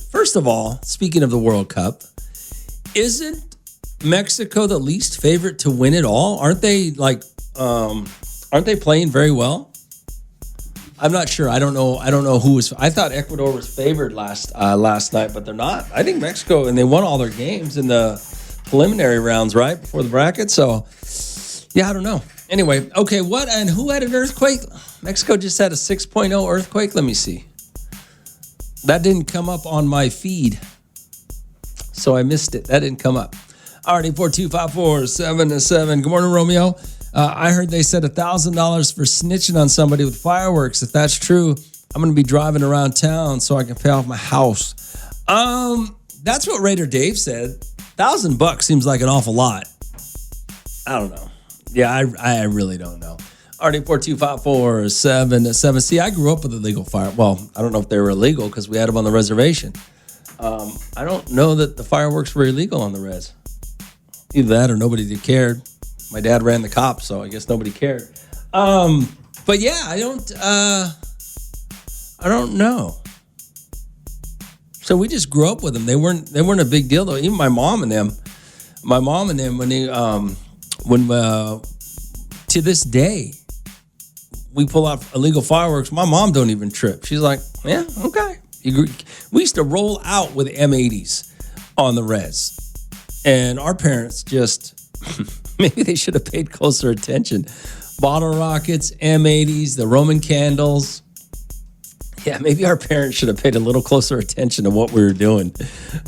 First of all, speaking of the World Cup, isn't Mexico the least favorite to win it all? Aren't they playing very well? I'm not sure. I don't know who was. I thought Ecuador was favored last night, but they're not. I think Mexico, and they won all their games in the preliminary rounds, right before the bracket. So, yeah, I don't know. Anyway, okay, what and who had an earthquake? Mexico just had a 6.0 earthquake. Let me see. That didn't come up on my feed, so I missed it. That didn't come up. All right, 842-547-7. Good morning, Romeo. I heard they said $1,000 for snitching on somebody with fireworks. If that's true, I'm going to be driving around town so I can pay off my house. That's what Raider Dave said. $1,000 seems like an awful lot. I don't know. Yeah, I really don't know. All right, 842-547-7. See, I grew up with illegal fire. Well, I don't know if they were illegal because we had them on the reservation. I don't know that the fireworks were illegal on the res. Either that or nobody cared. My dad ran the cops, so I guess nobody cared. But yeah, I don't know. So we just grew up with them. They weren't a big deal though. Even my mom and them to this day, we pull out illegal fireworks. My mom don't even trip. She's like, yeah, okay. We used to roll out with M80s on the res. And our parents just, maybe they should have paid closer attention. Bottle rockets, M80s, the Roman candles. Yeah, maybe our parents should have paid a little closer attention to what we were doing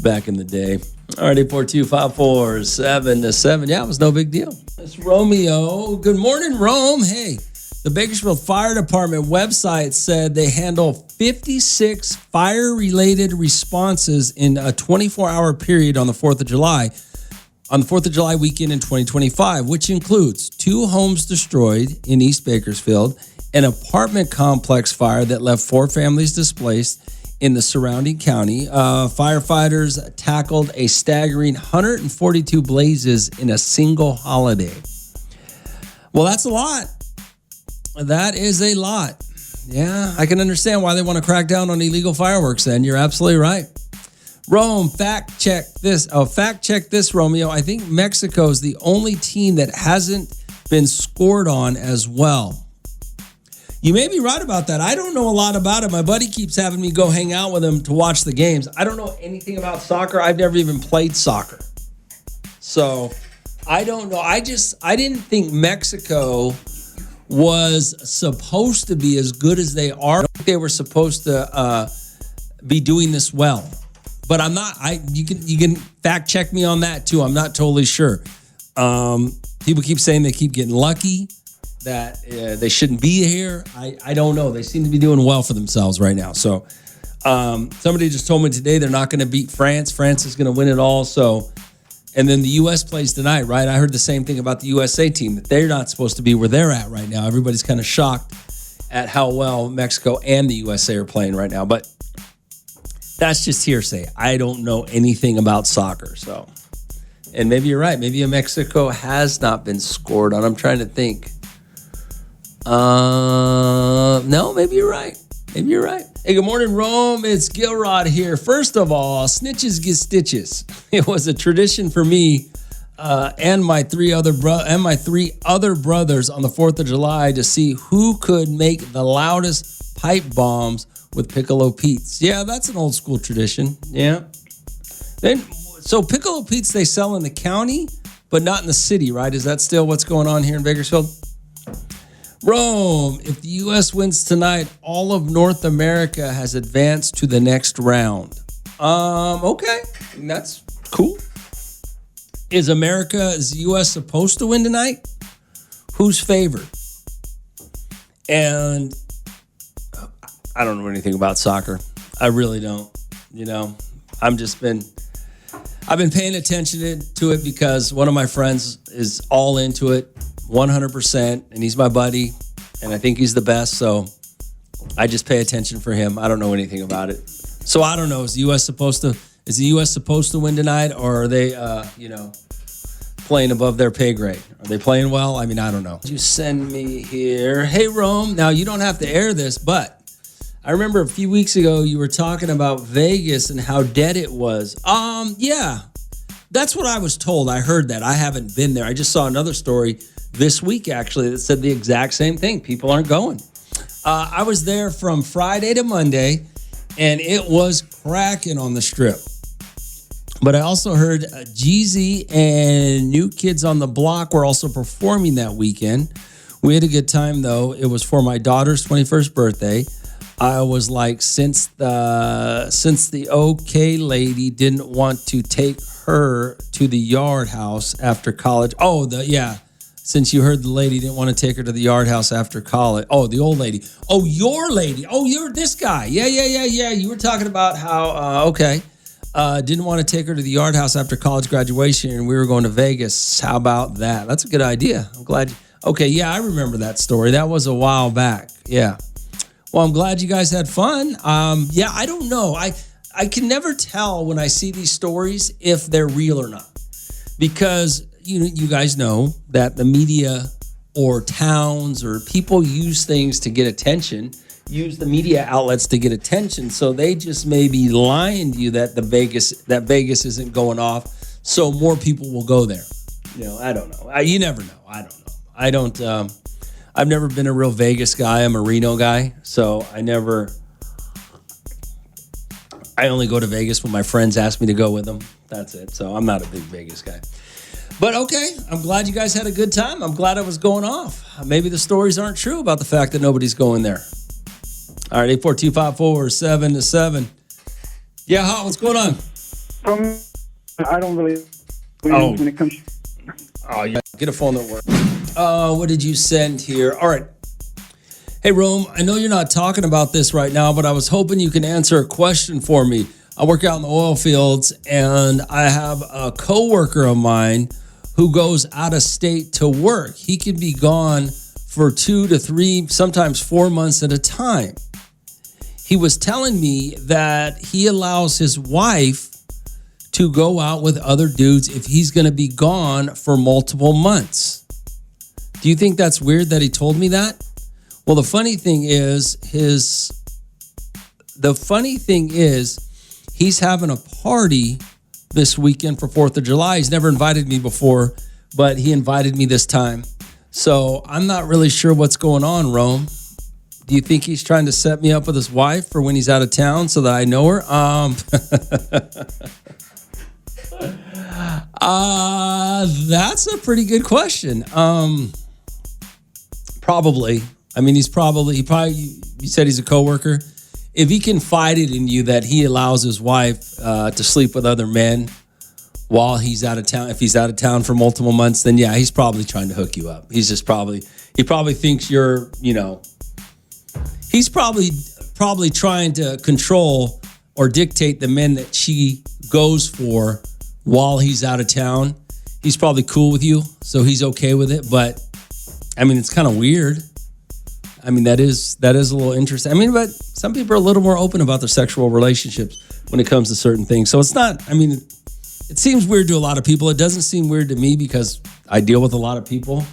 back in the day. All right, 842-547-7. Yeah, it was no big deal. It's Romeo. Good morning, Rome. Hey, the Bakersfield Fire Department website said they handle 56 fire-related responses in a 24-hour period on the 4th of July. On the 4th of July weekend in 2025, which includes 2 homes destroyed in East Bakersfield, an apartment complex fire that left 4 families displaced in the surrounding county. Firefighters tackled a staggering 142 blazes in a single holiday. Well, that's a lot. That is a lot. Yeah, I can understand why they want to crack down on illegal fireworks then. You're absolutely right. Rome, fact check this. Oh, fact check this, Romeo. I think Mexico is the only team that hasn't been scored on as well. You may be right about that. I don't know a lot about it. My buddy keeps having me go hang out with him to watch the games. I don't know anything about soccer. I've never even played soccer. So I don't know. I didn't think Mexico was supposed to be as good as they are. I don't think they were supposed to be doing this well. But I'm not. You can fact check me on that too. I'm not totally sure. People keep saying they keep getting lucky, that they shouldn't be here. I don't know. They seem to be doing well for themselves right now. So somebody just told me today they're not going to beat France. France is going to win it all. So, and then the U.S. plays tonight, right? I heard the same thing about the USA team, that they're not supposed to be where they're at right now. Everybody's kind of shocked at how well Mexico and the USA are playing right now. But that's just hearsay. I don't know anything about soccer. So, and maybe you're right. Maybe Mexico has not been scored on. I'm trying to think. No, maybe you're right. Maybe you're right. Hey, good morning, Rome. It's Gilrod here. First of all, snitches get stitches. It was a tradition for me and my three other brothers on the 4th of July to see who could make the loudest pipe bombs with Piccolo Pete's. Yeah, that's an old school tradition. Yeah. So Piccolo Pete's they sell in the county, but not in the city, right? Is that still what's going on here in Bakersfield? Rome, if the U.S. wins tonight, all of North America has advanced to the next round. Okay, that's cool. Is the U.S. supposed to win tonight? Who's favored? And I don't know anything about soccer. I really don't. I've been paying attention to it because one of my friends is all into it, 100%, and he's my buddy, and I think he's the best, so I just pay attention for him. I don't know anything about it. So I don't know, is the U.S. supposed to win tonight, or are they, playing above their pay grade? Are they playing well? I mean, I don't know. You send me here. Hey, Rome. Now, you don't have to air this, but I remember a few weeks ago you were talking about Vegas and how dead it was. Yeah, that's what I was told. I heard that. I haven't been there. I just saw another story this week, actually, that said the exact same thing. People aren't going. I was there from Friday to Monday, and it was cracking on the Strip. But I also heard Jeezy and New Kids on the Block were also performing that weekend. We had a good time, though. It was for my daughter's 21st birthday. I was like, since the OK lady didn't want to take her to the Yard House after college. Since you heard the lady didn't want to take her to the Yard House after college. Oh, the old lady. Oh, your lady. Oh, you're this guy. Yeah. You were talking about how, didn't want to take her to the Yard House after college graduation, and we were going to Vegas. How about that? That's a good idea. I'm glad. Okay, yeah, I remember that story. That was a while back. Yeah. Well, I'm glad you guys had fun. I don't know. I can never tell when I see these stories if they're real or not, because you guys know that the media or towns or people use things to get attention, use the media outlets to get attention. So they just may be lying to you that Vegas isn't going off, so more people will go there. I don't know. You never know. I don't know. I've never been a real Vegas guy. I'm a Reno guy, so I only go to Vegas when my friends ask me to go with them. That's it. So I'm not a big Vegas guy. But okay, I'm glad you guys had a good time. I'm glad it was going off. Maybe the stories aren't true about the fact that nobody's going there. All right, 842-547-7. Yeah, Hot, what's going on? I don't really when it comes. Oh, yeah. Get a phone that works. What did you send here? All right. Hey, Rome, I know you're not talking about this right now, but I was hoping you can answer a question for me. I work out in the oil fields, and I have a coworker of mine who goes out of state to work. He can be gone for 2 to 3, sometimes 4 months at a time. He was telling me that he allows his wife to go out with other dudes if he's going to be gone for multiple months. Do you think that's weird that he told me that? Well, the funny thing is he's having a party this weekend for 4th of July. He's never invited me before, but he invited me this time. So I'm not really sure what's going on, Rome. Do you think he's trying to set me up with his wife for when he's out of town so that I know her? That's a pretty good question. Probably. I mean, you said he's a coworker. If he confided in you that he allows his wife to sleep with other men while he's out of town, if he's out of town for multiple months, then yeah, he's probably trying to hook you up. He probably thinks you're, he's probably trying to control or dictate the men that she goes for while he's out of town. He's probably cool with you, so he's okay with it. But I mean, it's kind of weird. I mean, that is a little interesting. I mean, but some people are a little more open about their sexual relationships when it comes to certain things. So it's not, I mean, it seems weird to a lot of people. It doesn't seem weird to me because I deal with a lot of people.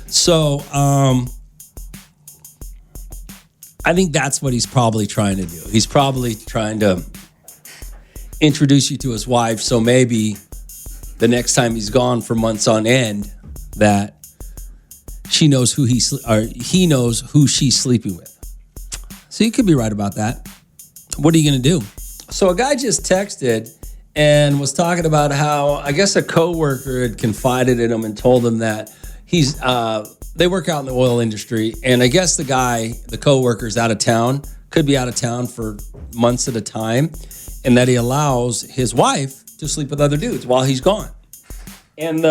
So I think that's what he's probably trying to do. He's probably trying to introduce you to his wife. So maybe the next time he's gone for months on end, that he knows who she's sleeping with. So you could be right about that. What are you going to do? So a guy just texted and was talking about how, I guess a coworker had confided in him and told him that they work out in the oil industry. And I guess the coworker's out of town, could be out of town for months at a time. And that he allows his wife to sleep with other dudes while he's gone. And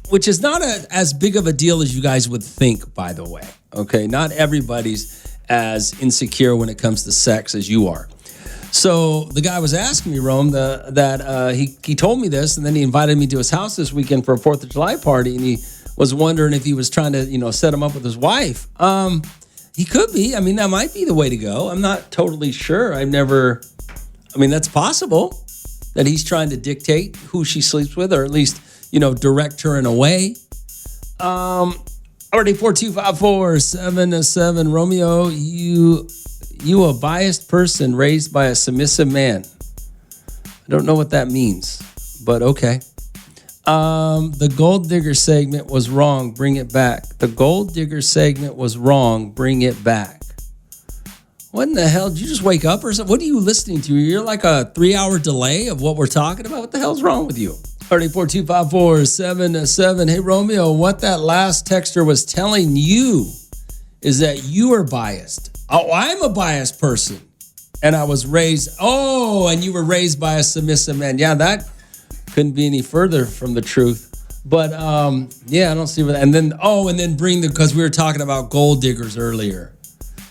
which is not as big of a deal as you guys would think, by the way. Okay, not everybody's as insecure when it comes to sex as you are. So the guy was asking me, Rome, that he told me this, and then he invited me to his house this weekend for a 4th of July party, and he was wondering if he was trying to, set him up with his wife. He could be. I mean, that might be the way to go. I'm not totally sure. That's possible that he's trying to dictate who she sleeps with, or at least, direct her in a way. Already 4254777. Romeo, you a biased person raised by a submissive man. I don't know what that means, but okay. The gold digger segment was wrong. Bring it back. The gold digger segment was wrong. Bring it back. What in the hell? Did you just wake up or something? What are you listening to? You're like a 3-hour delay of what we're talking about. What the hell's wrong with you? 4254777. Hey, Romeo, what that last texter was telling you is that you are biased. Oh, I'm a biased person. And I was raised, and you were raised by a submissive man. Yeah, that couldn't be any further from the truth. But, I don't see what, and then because we were talking about gold diggers earlier.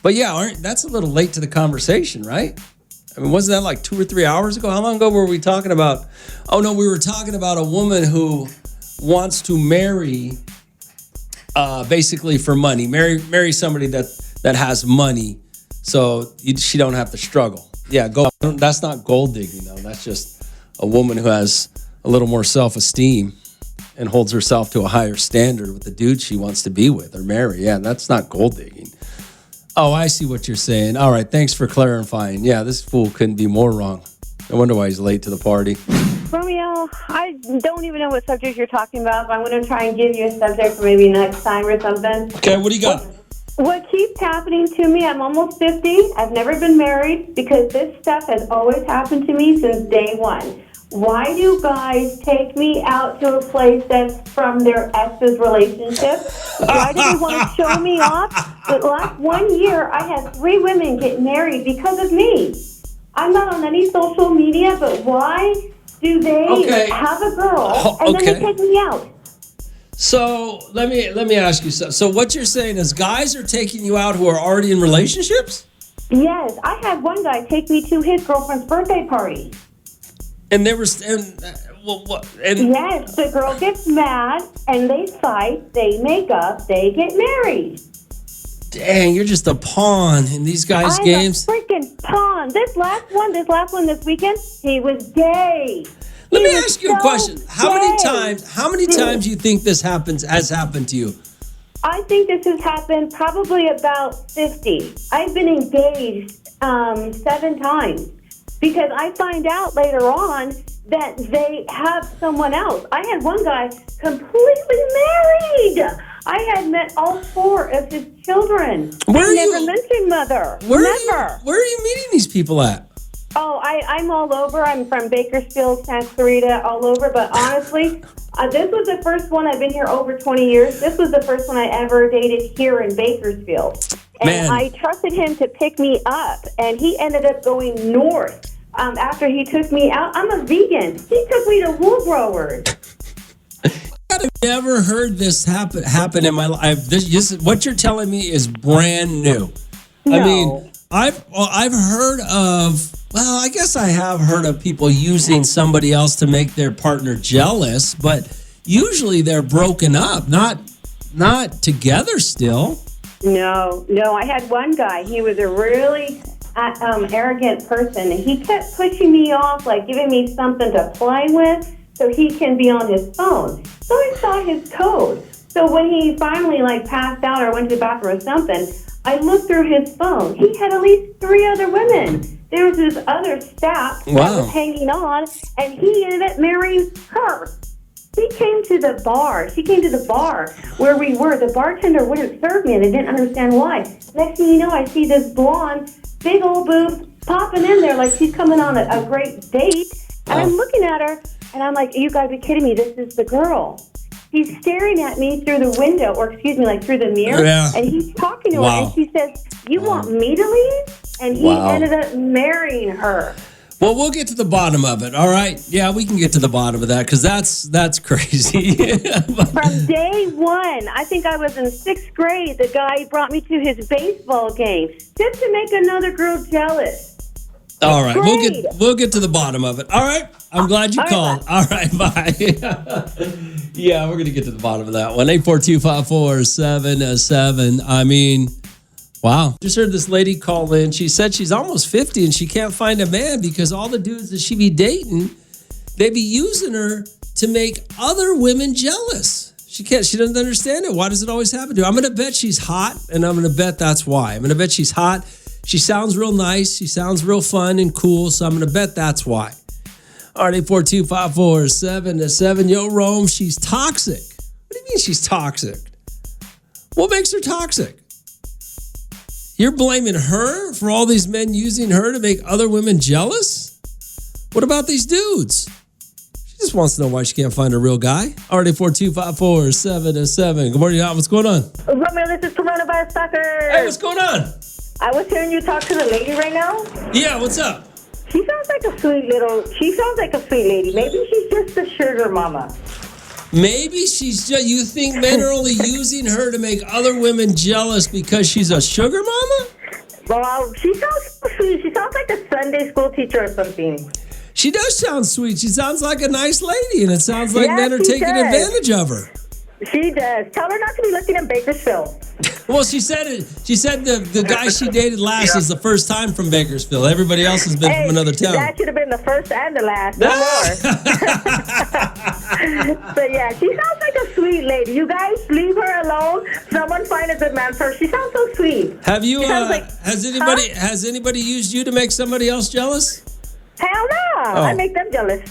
But yeah, that's a little late to the conversation, right? I mean, wasn't that like 2 or 3 hours ago? How long ago were we talking about? Oh, no, we were talking about a woman who wants to marry basically for money. Marry somebody that has money so she don't have to struggle. Yeah, that's not gold digging, though. That's just a woman who has a little more self-esteem and holds herself to a higher standard with the dude she wants to be with or marry. Yeah, that's not gold digging. Oh, I see what you're saying. All right, thanks for clarifying. Yeah, this fool couldn't be more wrong. I wonder why he's late to the party. Romeo, I don't even know what subject you're talking about, but I'm going to try and give you a subject for maybe next time or something. Okay, what do you got? What keeps happening to me, I'm almost 50. I've never been married because this stuff has always happened to me since day one. Why do guys take me out to a place that's from their ex's relationship? Why do they want to show me off? The last 1 year, I had 3 women get married because of me. I'm not on any social media, but why do they have a girl and then they take me out? So let me ask you something. So what you're saying is guys are taking you out who are already in relationships? Yes, I had one guy take me to his girlfriend's birthday party. And there was, yes, the girl gets mad and they fight, they make up, they get married. Dang, you're just a pawn in these guys' games. I'm a freaking pawn. This last one this weekend, he was gay. Let me ask you a question. How many times do you think this has happened to you? I think this has happened probably about 50. I've been engaged 7 times. because I find out later on that they have someone else. I had one guy completely married. I had met all 4 of his children. Where are never you? mentioned mother. Where Never. Where are you meeting these people at? Oh, I'm all over. I'm from Bakersfield, Santa Clarita, all over. But honestly, this was the first one. I've been here over 20 years. This was the first one I ever dated here in Bakersfield. And Man. I trusted him to pick me up, and he ended up going north. After he took me out, I'm a vegan. He took me to wool growers. I've never heard this happen in my life. This what you're telling me is brand new. No. I mean, I've heard of. Well, I guess I have heard of people using somebody else to make their partner jealous, but usually they're broken up, not together still. No. I had one guy. He was a really arrogant person, and he kept pushing me off, like giving me something to play with so he can be on his phone. So I saw his code. So when he finally passed out or went to the bathroom or something, I looked through his phone. He had at least 3 other women. There was this other staff that was hanging on, and he ended up marrying her. She came to the bar. She came to the bar where we were. The bartender wouldn't serve me, and I didn't understand why. Next thing you know, I see this blonde, big old boobs popping in there like she's coming on a great date. And I'm looking at her, and I'm like, you got to be kidding me. This is the girl. He's staring at me through the window, or excuse me, through the mirror, and he's talking to her, and she says, you want me to leave? And he ended up marrying her. Well, we'll get to the bottom of it, all right? Yeah, we can get to the bottom of that, because that's crazy. From day one, I think I was in 6th grade, the guy brought me to his baseball game just to make another girl jealous. All right, we'll get to the bottom of it. All right, I'm glad you called. All right, bye. Yeah, we're going to get to the bottom of that one. 842-547-7. I mean, wow. Just heard this lady call in. She said she's almost 50 and she can't find a man because all the dudes that she be dating, they be using her to make other women jealous. She doesn't understand it. Why does it always happen to her? I'm going to bet she's hot, and I'm going to bet that's why. I'm going to bet she's hot. She sounds real nice. She sounds real fun and cool, so I'm going to bet that's why. All right, 842-547-7. Yo, Rome, she's toxic. What do you mean she's toxic? What makes her toxic? You're blaming her for all these men using her to make other women jealous? What about these dudes? She just wants to know why she can't find a real guy. All right, 842-547-7. Good morning, What's going on? Romeo, this is Coronavirus Stalker. Hey, what's going on? I was hearing you talk to the lady right now. Yeah, what's up? She sounds like a sweet lady. Maybe she's just a sugar mama. Maybe she's just, you think men are only using her to make other women jealous because she's a sugar mama? Well, she sounds so sweet. She sounds like a Sunday school teacher or something. She does sound sweet. She sounds like a nice lady, and it sounds like men are taking advantage of her. She does. Tell her not to be looking in Bakersfield. Well, she said it. She said the guy she dated last is the first time from Bakersfield. Everybody else has been from another town. That should have been the first and the last. No more. But yeah, she sounds like a sweet lady. You guys leave her alone. Someone find a good man for her. She sounds so sweet. Have you? Has anybody used you to make somebody else jealous? Hell no. Oh. I make them jealous.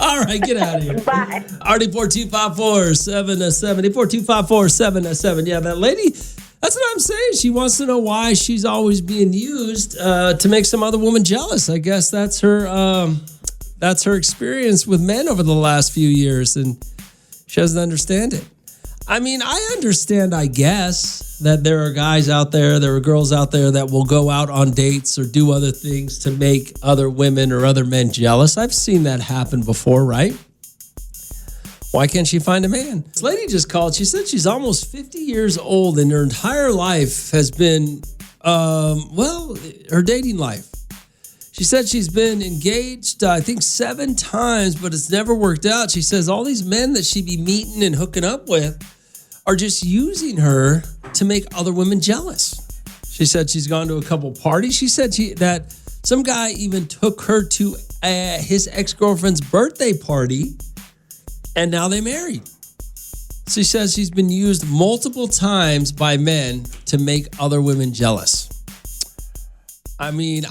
All right, get out of here. Bye. RD42547-7. 42547-7. Yeah, that lady, that's what I'm saying. She wants to know why she's always being used to make some other woman jealous. I guess that's her experience with men over the last few years, and she doesn't understand it. I mean, I understand, I guess, that there are guys out there, there are girls out there that will go out on dates or do other things to make other women or other men jealous. I've seen that happen before, right? Why can't she find a man? This lady just called. She said she's almost 50 years old and her entire life has been, her dating life. She said she's been engaged, I think 7 times, but it's never worked out. She says all these men that she be meeting and hooking up with are just using her to make other women jealous. She said she's gone to a couple parties. She said that some guy even took her to his ex-girlfriend's birthday party, and now they married. She says she's been used multiple times by men to make other women jealous. I mean,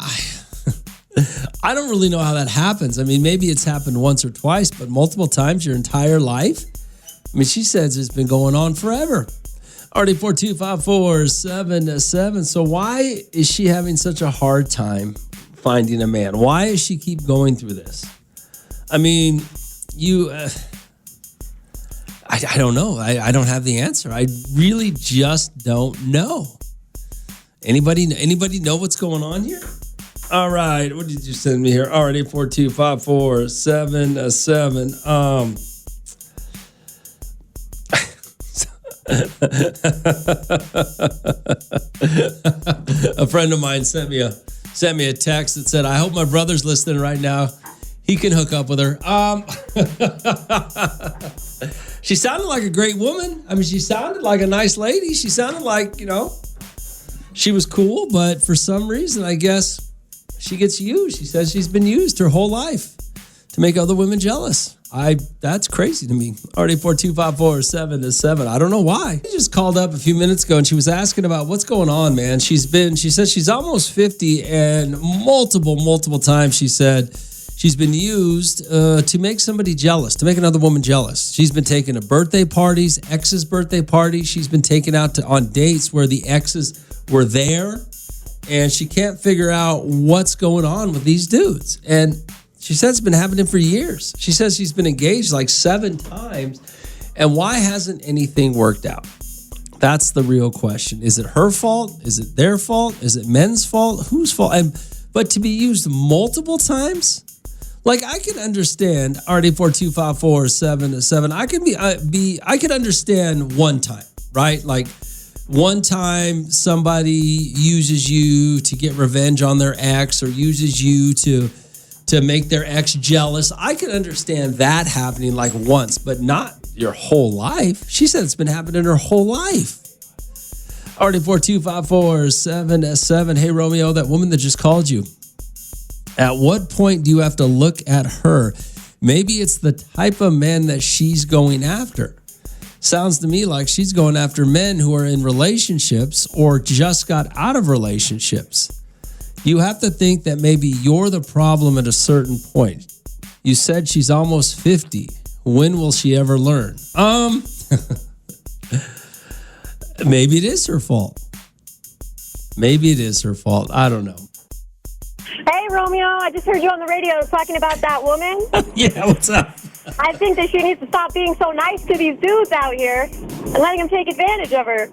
I don't really know how that happens. I mean, maybe it's happened once or twice, but multiple times your entire life? I mean, she says it's been going on forever. Already 42547. So why is she having such a hard time finding a man? Why does she keep going through this? I mean, I don't know. I don't have the answer. I really just don't know. Anybody know what's going on here? All right. What did you send me here? Already 42547. A friend of mine sent me a text that said, "I hope my brother's listening right now. He can hook up with her." She sounded like a great woman. I mean, she sounded like a nice lady. She sounded like, she was cool, but for some reason, I guess she gets used. She says she's been used her whole life to make other women jealous. That's crazy to me. Already 42547. I don't know why. She just called up a few minutes ago and she was asking about what's going on, man. She says she's almost 50 and multiple times she said she's been used to make somebody jealous, to make another woman jealous. She's been taken to birthday parties, ex's birthday parties. She's been taken out on dates where the exes were there, and she can't figure out what's going on with these dudes. And she says it's been happening for years. She says she's been engaged like 7 times, and why hasn't anything worked out? That's the real question. Is it her fault? Is it their fault? Is it men's fault? Whose fault? But to be used multiple times? Like, I can understand, already 42547. I could understand one time, right? Like, one time somebody uses you to get revenge on their ex or uses you to make their ex jealous. I can understand that happening like once, but not your whole life. She said it's been happening her whole life. Already 42547. Hey, Romeo, that woman that just called you. At what point do you have to look at her? Maybe it's the type of men that she's going after. Sounds to me like she's going after men who are in relationships or just got out of relationships. You have to think that maybe you're the problem at a certain point. You said she's almost 50. When will she ever learn? Maybe it is her fault. Maybe it is her fault. I don't know. Hey, Romeo, I just heard you on the radio talking about that woman. Yeah, what's up? I think that she needs to stop being so nice to these dudes out here and letting them take advantage of her.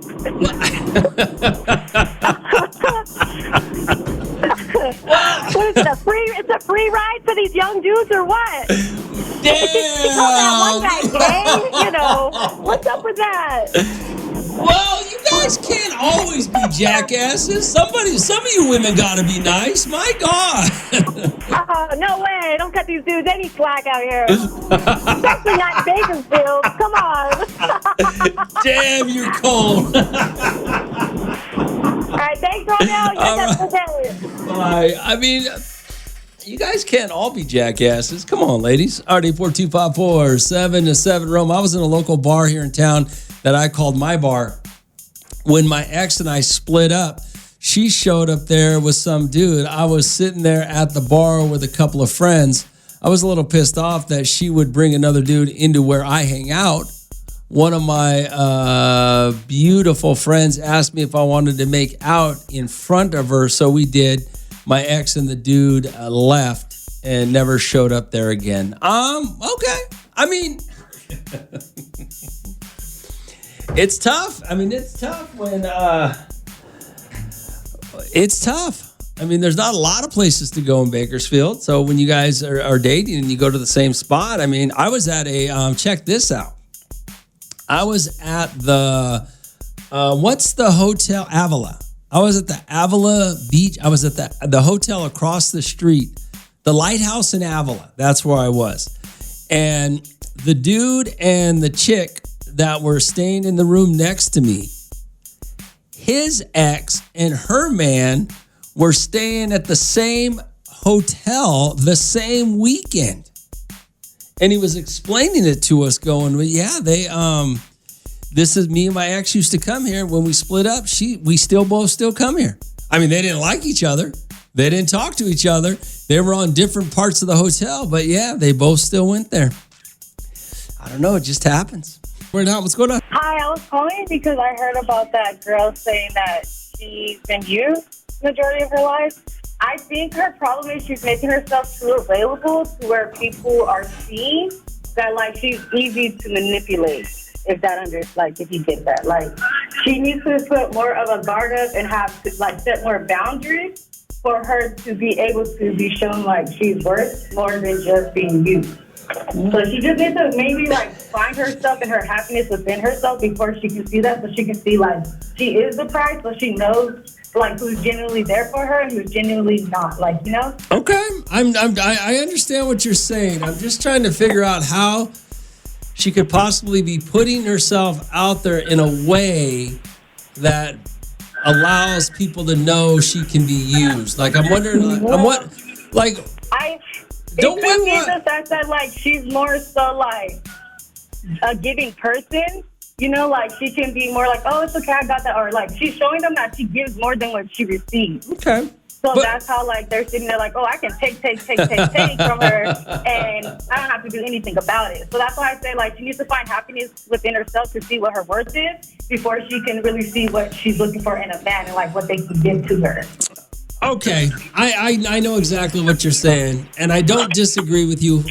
What is it, it's a free ride for these young dudes or what? Damn! She called that one guy gay, what's up with that? Well, you guys can't always be jackasses. Some of you women gotta be nice. My God. Oh, no way. Don't cut these dudes any slack out here. Especially not in Bakersfield. Come on. Damn, you're cold. All right, thanks, Romeo. You guys have a good day. Bye. I mean, you guys can't all be jackasses. Come on, ladies. Already 42547. Rome. I was in a local bar here in town that I called my bar. When my ex and I split up, she showed up there with some dude. I was sitting there at the bar with a couple of friends. I was a little pissed off that she would bring another dude into where I hang out. One of my beautiful friends asked me if I wanted to make out in front of her, so we did. My ex and the dude left and never showed up there again. Okay. I mean, it's tough. I mean, it's tough when it's tough. I mean, there's not a lot of places to go in Bakersfield. So when you guys are dating and you go to the same spot, I mean, I was at a check this out. I was at the what's the hotel? Avila. I was at the Avila Beach. I was at the hotel across the street, the Lighthouse in Avila. That's where I was. And the dude and the chick that were staying in the room next to me, his ex and her man were staying at the same hotel the same weekend. And he was explaining it to us going, well, yeah, they this is me and my ex used to come here. When we split up, we both still come here. I mean, they didn't like each other. They didn't talk to each other. They were on different parts of the hotel, but yeah, they both still went there. I don't know. It just happens. We're not. What's going on? Hi, I was calling because I heard about that girl saying that she's been used the majority of her life. I think her problem is she's making herself too available to where people are seeing that, like, she's easy to manipulate. If you get that, like, she needs to put more of a guard up and have to, like, set more boundaries for her to be able to be shown like she's worth more than just being used. So she just needs to maybe, like, find herself and her happiness within herself before she can see that, so she can see, like, she is the prize, so she knows, like, who's genuinely there for her and who's genuinely not, like, you know? Okay, I understand what you're saying. I'm just trying to figure out how she could possibly be putting herself out there in a way that allows people to know she can be used. Like, I'm wondering, It could be the fact that, like, she's more so, like, a giving person. You know, like, she can be more like, oh, it's okay, I got that. Or, like, she's showing them that she gives more than what she receives. Okay. So that's how, like, they're sitting there like, oh, I can take from her, and I don't have to do anything about it. So that's why I say, like, she needs to find happiness within herself to see what her worth is before she can really see what she's looking for in a man and, like, what they can give to her. Okay, I know exactly what you're saying, and I don't disagree with you.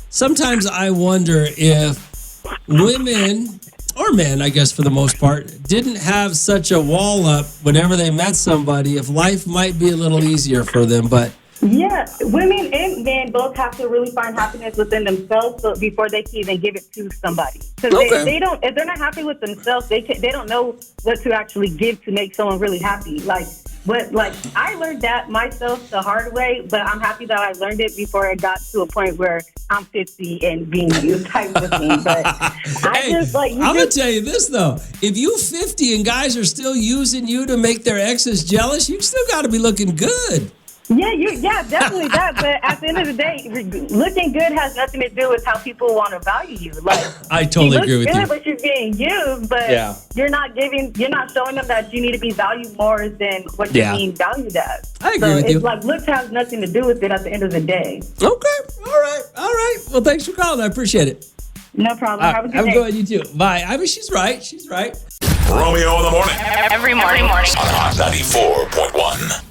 Sometimes I wonder if women, or men, I guess for the most part, didn't have such a wall up whenever they met somebody, if life might be a little easier for them, but... Yeah, women and men both have to really find happiness within themselves before they can even give it to somebody. Because if they're not happy with themselves, they don't know what to actually give to make someone really happy. Like I learned that myself the hard way, but I'm happy that I learned it before I got to a point where I'm 50 and being used type of thing. But I'm gonna tell you this though: if you 50 and guys are still using you to make their exes jealous, you still got to be looking good. Yeah, definitely that. But at the end of the day, looking good has nothing to do with how people want to value you. Like, I totally agree with you. But she's being used, but you're not showing them that you need to be valued more than what you're being valued as. I agree with you. It's like looks has nothing to do with it at the end of the day. Okay, all right. Well, thanks for calling. I appreciate it. No problem. Have a good day. Have a good one, you too. Bye. I mean, she's right. Romeo in the Morning. Every morning. On Hot 94.1.